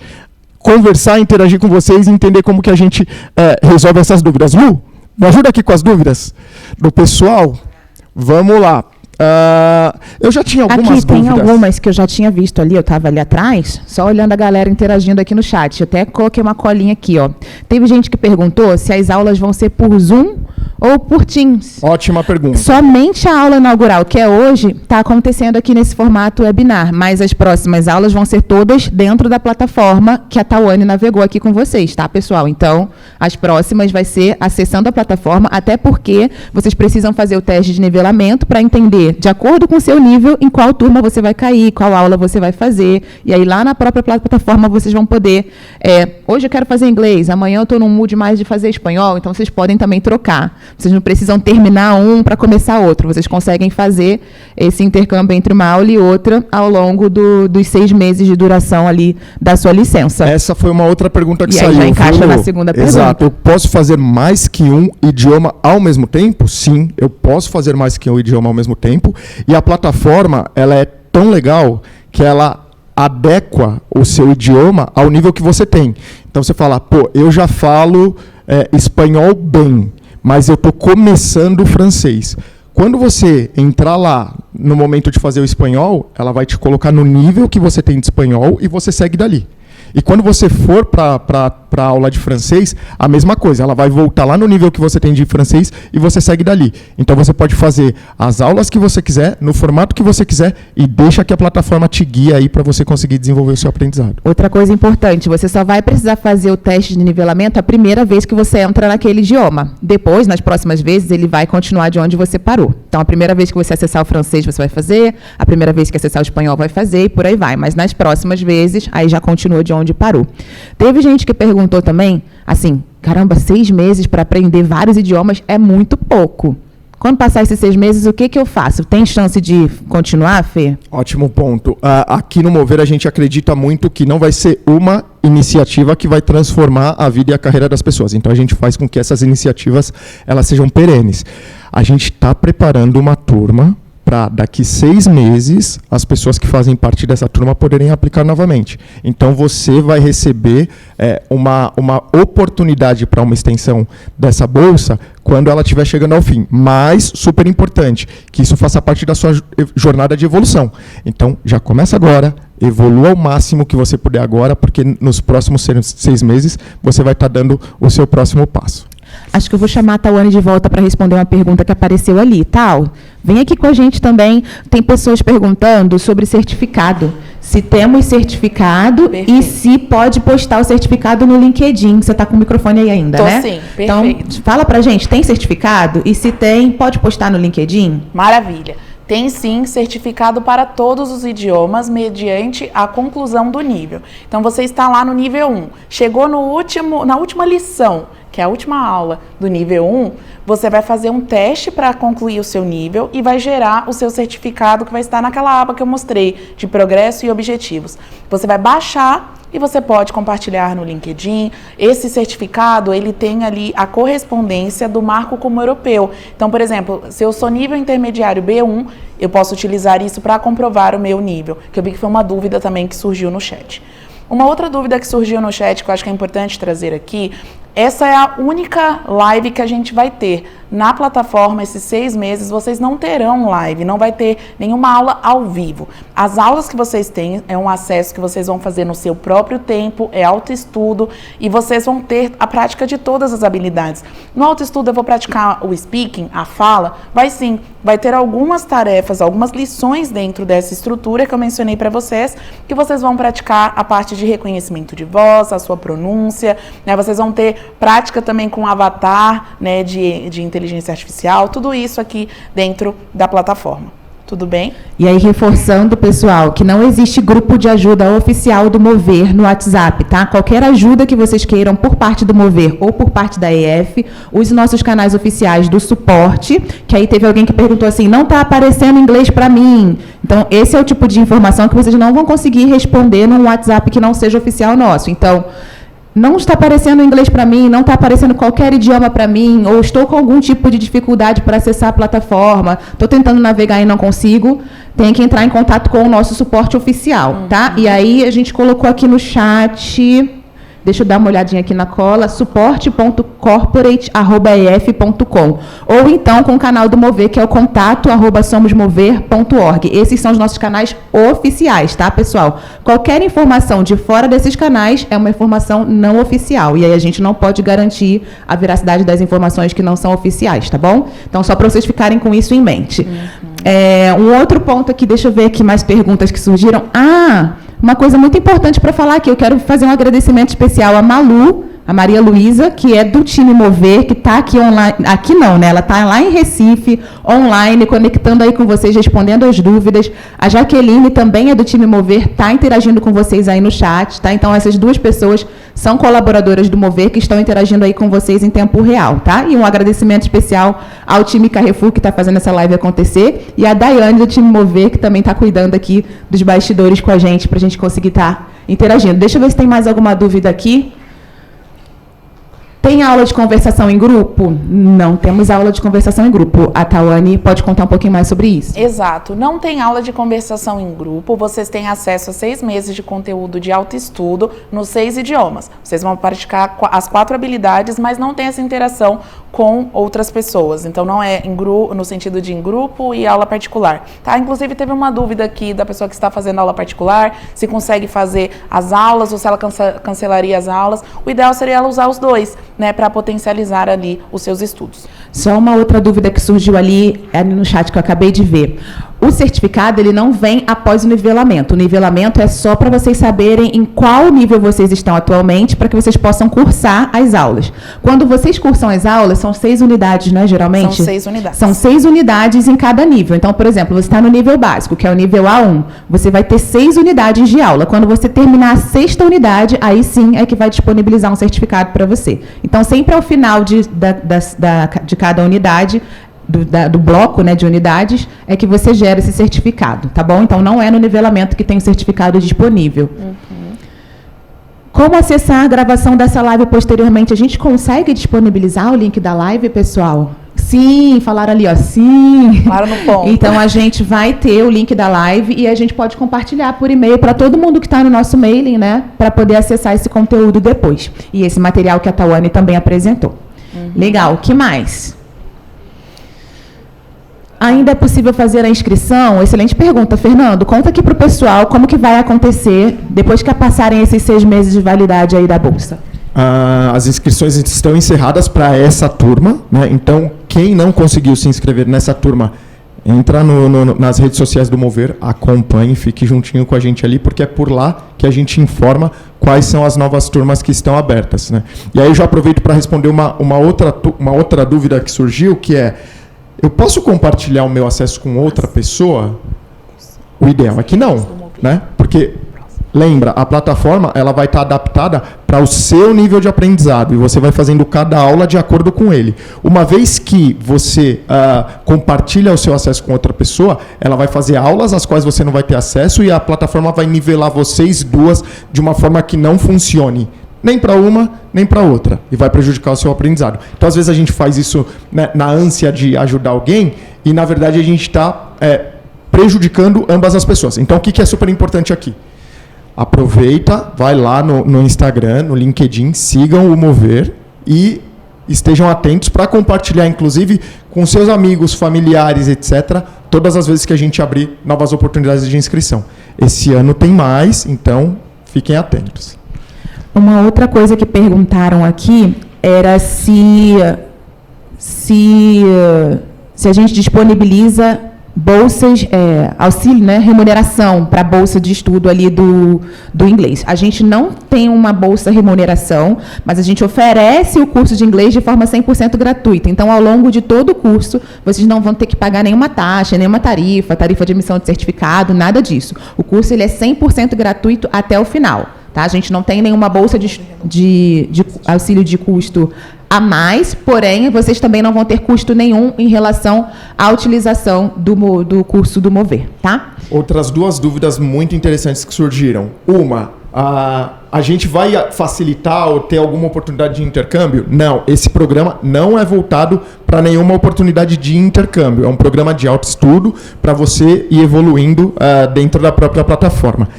conversar, interagir com vocês e entender como que a gente resolve essas dúvidas. Lu, me ajuda aqui com as dúvidas do pessoal? Vamos lá. Eu já tinha algumas dúvidas. Aqui tem algumas que eu já tinha visto ali, eu estava ali atrás, só olhando a galera interagindo aqui no chat. Eu até coloquei uma colinha aqui, ó. Teve gente que perguntou se as aulas vão ser por Zoom ou por Teams. Ótima pergunta. Somente a aula inaugural, que é hoje, está acontecendo aqui nesse formato webinar, mas as próximas aulas vão ser todas dentro da plataforma que a Tawane navegou aqui com vocês, tá, pessoal? Então, as próximas vai ser acessando a plataforma, até porque vocês precisam fazer o teste de nivelamento para entender, de acordo com o seu nível, em qual turma você vai cair, qual aula você vai fazer, e aí lá na própria plataforma vocês vão poder, hoje eu quero fazer inglês, amanhã eu estou num mood mais de fazer espanhol, então vocês podem também trocar. Vocês não precisam terminar um para começar outro. Vocês conseguem fazer esse intercâmbio entre uma aula e outra ao longo dos 6 meses de duração ali da sua licença. Essa foi uma outra pergunta que E aí saiu. já encaixa viu, na Lu? segunda pergunta. Exato. Eu posso fazer mais que um idioma ao mesmo tempo? Sim, eu posso fazer mais que um idioma ao mesmo tempo. E a plataforma, ela é tão legal que ela adequa o seu idioma ao nível que você tem. Então você fala, pô, eu já falo espanhol bem, mas eu estou começando o francês. Quando você entrar lá no momento de fazer o espanhol, ela vai te colocar no nível que você tem de espanhol e você segue dali. E quando você for para a aula de francês, a mesma coisa. Ela vai voltar lá no nível que você tem de francês e você segue dali. Então você pode fazer as aulas que você quiser, no formato que você quiser, e deixa que a plataforma te guie aí para você conseguir desenvolver o seu aprendizado. Outra coisa importante, você só vai precisar fazer o teste de nivelamento a primeira vez que você entra naquele idioma. Depois, nas próximas vezes, ele vai continuar de onde você parou. Então, a primeira vez que você acessar o francês, você vai fazer, a primeira vez que acessar o espanhol, vai fazer, e por aí vai. Mas nas próximas vezes, aí já continua de onde parou. Teve gente que perguntou também, assim, caramba, 6 meses para aprender vários idiomas é muito pouco. Quando passar esses 6 meses, o que eu faço? Tem chance de continuar, Fê? Ótimo ponto. Aqui no Mover, a gente acredita muito que não vai ser uma iniciativa que vai transformar a vida e a carreira das pessoas. Então, a gente faz com que essas iniciativas elas sejam perenes. A gente está preparando uma turma para daqui 6 meses as pessoas que fazem parte dessa turma poderem aplicar novamente. Então você vai receber uma oportunidade para uma extensão dessa bolsa quando ela estiver chegando ao fim. Mas, super importante, que isso faça parte da sua jornada de evolução. Então já começa agora, evolua ao máximo que você puder agora, porque nos próximos 6 meses você vai estar dando o seu próximo passo. Acho que eu vou chamar a Tawane de volta para responder uma pergunta que apareceu ali. Tal, vem aqui com a gente também. Tem pessoas perguntando sobre certificado. Se temos certificado. Perfeito. E se pode postar o certificado no LinkedIn. Você está com o microfone aí ainda, né? Sim, perfeito. Então, fala para a gente, tem certificado? E se tem, pode postar no LinkedIn? Maravilha. Tem sim certificado para todos os idiomas mediante a conclusão do nível. Então você está lá no nível 1, chegou na última lição, que é a última aula do nível 1, você vai fazer um teste para concluir o seu nível e vai gerar o seu certificado que vai estar naquela aba que eu mostrei, de progresso e objetivos. Você vai baixar e você pode compartilhar no LinkedIn. Esse certificado, ele tem ali a correspondência do marco como europeu. Então, por exemplo, se eu sou nível intermediário B1, eu posso utilizar isso para comprovar o meu nível, que eu vi que foi uma dúvida também que surgiu no chat. Uma outra dúvida que surgiu no chat, que eu acho que é importante trazer aqui, essa é a única live que a gente vai ter na plataforma. Esses 6 meses vocês não terão live, não vai ter nenhuma aula ao vivo. As aulas que vocês têm é um acesso que vocês vão fazer no seu próprio tempo, é autoestudo, e vocês vão ter a prática de todas as habilidades. No autoestudo eu vou praticar o speaking, a fala, vai ter algumas tarefas, algumas lições dentro dessa estrutura que eu mencionei para vocês, que vocês vão praticar a parte de reconhecimento de voz, a sua pronúncia, né? Vocês vão ter prática também com avatar, né, de inteligência artificial, tudo isso aqui dentro da plataforma. Tudo bem? E aí, reforçando, pessoal, que não existe grupo de ajuda oficial do Mover no WhatsApp, tá? Qualquer ajuda que vocês queiram por parte do Mover ou por parte da EF, use nossos canais oficiais do suporte, que aí teve alguém que perguntou assim, não está aparecendo inglês para mim. Então, esse é o tipo de informação que vocês não vão conseguir responder num WhatsApp que não seja oficial nosso. Então, não está aparecendo inglês para mim, não está aparecendo qualquer idioma para mim, ou estou com algum tipo de dificuldade para acessar a plataforma, estou tentando navegar e não consigo, tem que entrar em contato com o nosso suporte oficial, tá? E aí a gente colocou aqui no chat, deixa eu dar uma olhadinha aqui na cola, suporte.corporate@ef.com, ou então com o canal do Mover, que é o contato@somosmover.org. Esses são os nossos canais oficiais, tá, pessoal? Qualquer informação de fora desses canais é uma informação não oficial, e aí a gente não pode garantir a veracidade das informações que não são oficiais, tá bom? Então, só para vocês ficarem com isso em mente. Um outro ponto aqui, deixa eu ver aqui mais perguntas que surgiram. Uma coisa muito importante para falar aqui, eu quero fazer um agradecimento especial a Malu, a Maria Luísa, que é do time Mover, que está aqui online, aqui não, né? Ela está lá em Recife, online, conectando aí com vocês, respondendo as dúvidas. A Jaqueline também é do time Mover, está interagindo com vocês aí no chat, tá? Então, essas duas pessoas são colaboradoras do Mover, que estão interagindo aí com vocês em tempo real, tá? E um agradecimento especial ao time Carrefour, que está fazendo essa live acontecer, e a Daiane, do time Mover, que também está cuidando aqui dos bastidores com a gente, para a gente conseguir estar interagindo. Deixa eu ver se tem mais alguma dúvida aqui. Tem aula de conversação em grupo? Não temos aula de conversação em grupo. A Tawane pode contar um pouquinho mais sobre isso. Exato. Não tem aula de conversação em grupo. Vocês têm acesso a 6 meses de conteúdo de autoestudo nos 6 idiomas. Vocês vão praticar as 4 habilidades, mas não tem essa interação com outras pessoas. Então, não é no sentido de em grupo e aula particular. Tá? Inclusive, teve uma dúvida aqui da pessoa que está fazendo aula particular, se consegue fazer as aulas ou se ela cancelaria as aulas. O ideal seria ela usar os dois, né, para potencializar ali os seus estudos. Só uma outra dúvida que surgiu ali no chat que eu acabei de ver. O certificado, ele não vem após o nivelamento. O nivelamento é só para vocês saberem em qual nível vocês estão atualmente, para que vocês possam cursar as aulas. Quando vocês cursam as aulas, são 6 unidades, não é, geralmente? São 6 unidades. São 6 unidades em cada nível. Então, por exemplo, você está no nível básico, que é o nível A1. Você vai ter 6 unidades de aula. Quando você terminar a 6ª unidade, aí sim é que vai disponibilizar um certificado para você. Então, sempre ao final de cada unidade, do bloco, né, de unidades, é que você gera esse certificado, tá bom? Então, não é no nivelamento que tem o certificado disponível. Como acessar a gravação dessa live posteriormente? A gente consegue disponibilizar o link da live, pessoal? Sim, falaram ali, ó, sim. Falaram no ponto. Então, a gente vai ter o link da live e a gente pode compartilhar por e-mail para todo mundo que está no nosso mailing, né, para poder acessar esse conteúdo depois. E esse material que a Tawane também apresentou. Legal, o que mais? Ainda é possível fazer a inscrição? Excelente pergunta, Fernando. Conta aqui para o pessoal como que vai acontecer depois que passarem esses 6 meses de validade aí da Bolsa. As inscrições estão encerradas para essa turma, né? Então, quem não conseguiu se inscrever nessa turma, entra nas redes sociais do Mover, acompanhe, fique juntinho com a gente ali, porque é por lá que a gente informa quais são as novas turmas que estão abertas, né? E aí eu já aproveito para responder uma outra dúvida que surgiu, que é: eu posso compartilhar o meu acesso com outra pessoa? O ideal é que não, né? Porque, lembra, a plataforma ela vai estar adaptada para o seu nível de aprendizado e você vai fazendo cada aula de acordo com ele. Uma vez que você compartilha o seu acesso com outra pessoa, ela vai fazer aulas às quais você não vai ter acesso e a plataforma vai nivelar vocês duas de uma forma que não funcione nem para uma, nem para outra, e vai prejudicar o seu aprendizado. Então, às vezes, a gente faz isso, né, na ânsia de ajudar alguém, e, na verdade, a gente está prejudicando ambas as pessoas. Então, o que é super importante aqui? Aproveita, vai lá no Instagram, no LinkedIn, sigam o Mover e estejam atentos para compartilhar, inclusive, com seus amigos, familiares, etc., todas as vezes que a gente abrir novas oportunidades de inscrição. Esse ano tem mais, então fiquem atentos. Uma outra coisa que perguntaram aqui era se a gente disponibiliza bolsas, auxílio, né, remuneração para a bolsa de estudo ali do inglês. A gente não tem uma bolsa remuneração, mas a gente oferece o curso de inglês de forma 100% gratuita. Então, ao longo de todo o curso, vocês não vão ter que pagar nenhuma taxa, nenhuma tarifa de emissão de certificado, nada disso. O curso ele é 100% gratuito até o final. Tá? A gente não tem nenhuma bolsa de auxílio de custo a mais, porém, vocês também não vão ter custo nenhum em relação à utilização do curso do Mover. Tá? Outras 2 dúvidas muito interessantes que surgiram. Uma, a gente vai facilitar ou ter alguma oportunidade de intercâmbio? Não, esse programa não é voltado para nenhuma oportunidade de intercâmbio. É um programa de autoestudo para você ir evoluindo dentro da própria plataforma.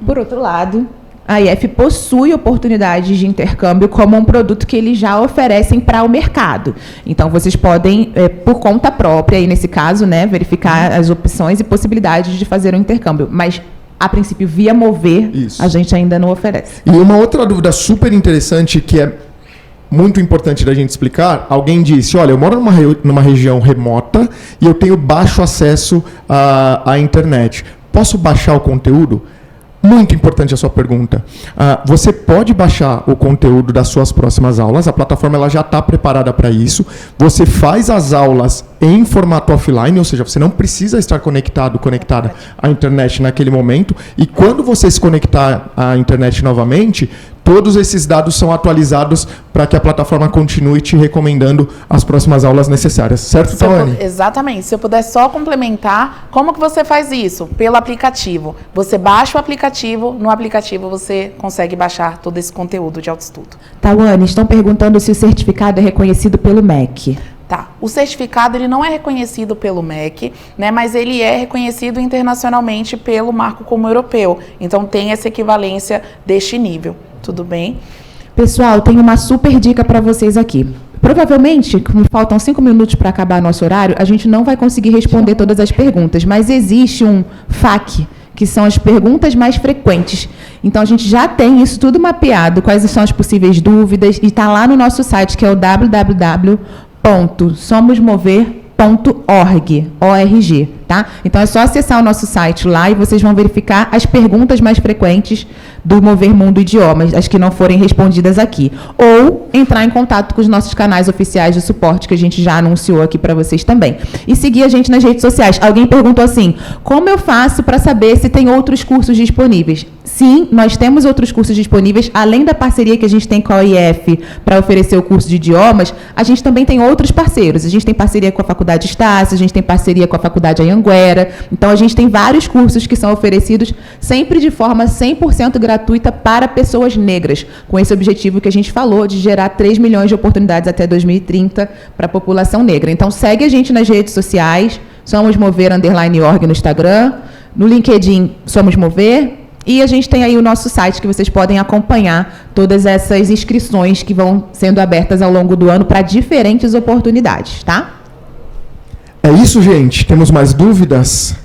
Por outro lado, a IF possui oportunidades de intercâmbio como um produto que eles já oferecem para o mercado. Então, vocês podem, por conta própria, e nesse caso, né, verificar as opções e possibilidades de fazer um intercâmbio. Mas, a princípio, via Mover, a gente ainda não oferece. E uma outra dúvida super interessante que é muito importante da gente explicar, alguém disse, olha, eu moro numa região remota e eu tenho baixo acesso à internet. Posso baixar o conteúdo? Muito importante a sua pergunta. Você pode baixar o conteúdo das suas próximas aulas, a plataforma ela já está preparada para isso. Você faz as aulas em formato offline, ou seja, você não precisa estar conectada à internet naquele momento. E quando você se conectar à internet novamente, todos esses dados são atualizados para que a plataforma continue te recomendando as próximas aulas necessárias. Certo, Tawane? Exatamente. Se eu puder só complementar, como que você faz isso? Pelo aplicativo. Você baixa o aplicativo, no aplicativo você consegue baixar todo esse conteúdo de autoestudo. Tawane, estão perguntando se o certificado é reconhecido pelo MEC. Tá. O certificado ele não é reconhecido pelo MEC, né, mas ele é reconhecido internacionalmente pelo Marco Comum Europeu. Então tem essa equivalência deste nível. Tudo bem? Pessoal, tem uma super dica para vocês aqui. Provavelmente, como faltam 5 minutos para acabar nosso horário, a gente não vai conseguir responder todas as perguntas, mas existe um FAQ, que são as perguntas mais frequentes. Então, a gente já tem isso tudo mapeado, quais são as possíveis dúvidas, e está lá no nosso site, que é o www.somosmover.org, tá? Então, é só acessar o nosso site lá e vocês vão verificar as perguntas mais frequentes do Mover Mundo Idiomas, as que não forem respondidas aqui. Ou entrar em contato com os nossos canais oficiais de suporte, que a gente já anunciou aqui para vocês também. E seguir a gente nas redes sociais. Alguém perguntou assim, como eu faço para saber se tem outros cursos disponíveis? Sim, nós temos outros cursos disponíveis, além da parceria que a gente tem com a OIF para oferecer o curso de idiomas, a gente também tem outros parceiros. A gente tem parceria com a Faculdade Estácio, a gente tem parceria com a Faculdade Anhanguera. Então, a gente tem vários cursos que são oferecidos sempre de forma 100% gratuita para pessoas negras, com esse objetivo que a gente falou, de gerar 3 milhões de oportunidades até 2030 para a população negra. Então, segue a gente nas redes sociais, Somos Mover _org no Instagram, no LinkedIn Somos Mover, e a gente tem aí o nosso site que vocês podem acompanhar todas essas inscrições que vão sendo abertas ao longo do ano para diferentes oportunidades, tá? É isso, gente. Temos mais dúvidas?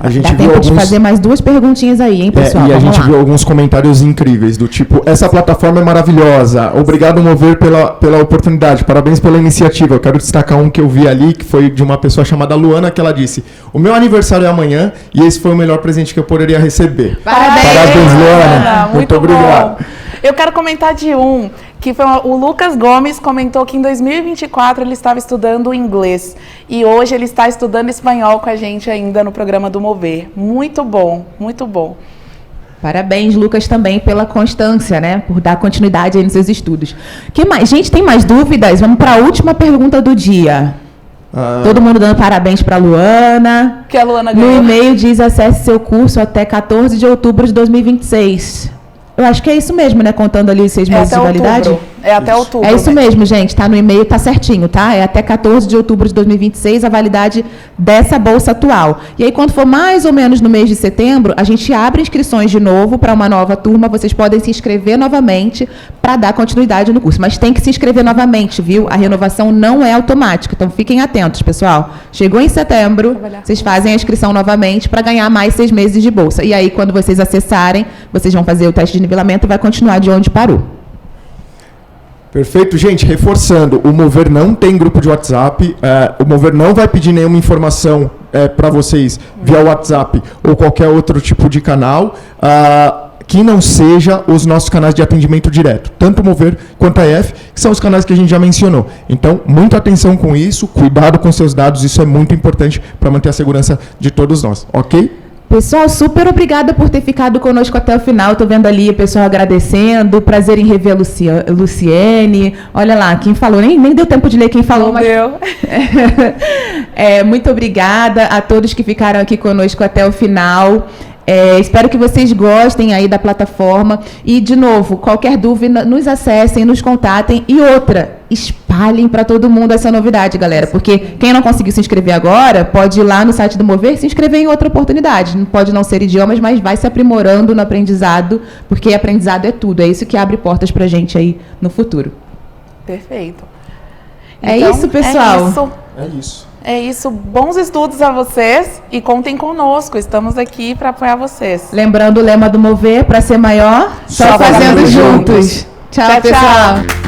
A gente Dá tempo de fazer mais 2 perguntinhas aí, hein, pessoal? E a Vamos gente lá. viu alguns comentários incríveis, do tipo, essa plataforma é maravilhosa, obrigado, Mover, pela oportunidade, parabéns pela iniciativa. Eu quero destacar um que eu vi ali, que foi de uma pessoa chamada Luana, que ela disse, o meu aniversário é amanhã e esse foi o melhor presente que eu poderia receber. Parabéns, Luana. Muito obrigado. Bom. Eu quero comentar de um, que foi o Lucas Gomes comentou que em 2024 ele estava estudando inglês e hoje ele está estudando espanhol com a gente ainda no programa do Mover. Muito bom, muito bom. Parabéns, Lucas, também pela constância, né? Por dar continuidade aí nos seus estudos. Que mais? Gente, tem mais dúvidas? Vamos para a última pergunta do dia. Todo mundo dando parabéns para a Luana. Que a Luana ganhou. No e-mail diz, acesse seu curso até 14 de outubro de 2026. Eu acho que é isso mesmo, né? Contando ali os 6 meses de validade. É até outubro. É isso mesmo, gente. Tá no e-mail, tá certinho, tá? É até 14 de outubro de 2026 a validade dessa bolsa atual. E aí, quando for mais ou menos no mês de setembro, a gente abre inscrições de novo para uma nova turma. Vocês podem se inscrever novamente para dar continuidade no curso. Mas tem que se inscrever novamente, viu? A renovação não é automática. Então, fiquem atentos, pessoal. Chegou em setembro, vocês fazem a inscrição novamente para ganhar mais 6 meses de bolsa. E aí, quando vocês acessarem, vocês vão fazer o teste de nivelamento e vai continuar de onde parou. Perfeito, gente, reforçando, o Mover não tem grupo de WhatsApp, o Mover não vai pedir nenhuma informação para vocês via WhatsApp ou qualquer outro tipo de canal, que não seja os nossos canais de atendimento direto, tanto o Mover quanto a EF, que são os canais que a gente já mencionou. Então, muita atenção com isso, cuidado com seus dados, isso é muito importante para manter a segurança de todos nós, ok? Pessoal, super obrigada por ter ficado conosco até o final. Estou vendo ali o pessoal agradecendo. Prazer em rever a Luciene. Olha lá, quem falou. Nem deu tempo de ler quem falou. Não deu. Muito obrigada a todos que ficaram aqui conosco até o final. Espero que vocês gostem aí da plataforma. E, de novo, qualquer dúvida, nos acessem, nos contatem. E outra, espalhem para todo mundo essa novidade, galera. Porque quem não conseguiu se inscrever agora, pode ir lá no site do Mover e se inscrever em outra oportunidade. Pode não ser idiomas, mas vai se aprimorando no aprendizado, porque aprendizado é tudo. É isso que abre portas para a gente aí no futuro. Perfeito. É isso, pessoal. É isso. É isso. Bons estudos a vocês e contem conosco. Estamos aqui para apoiar vocês. Lembrando o lema do Mover, para ser maior, só fazendo juntos. Tchau, pessoal.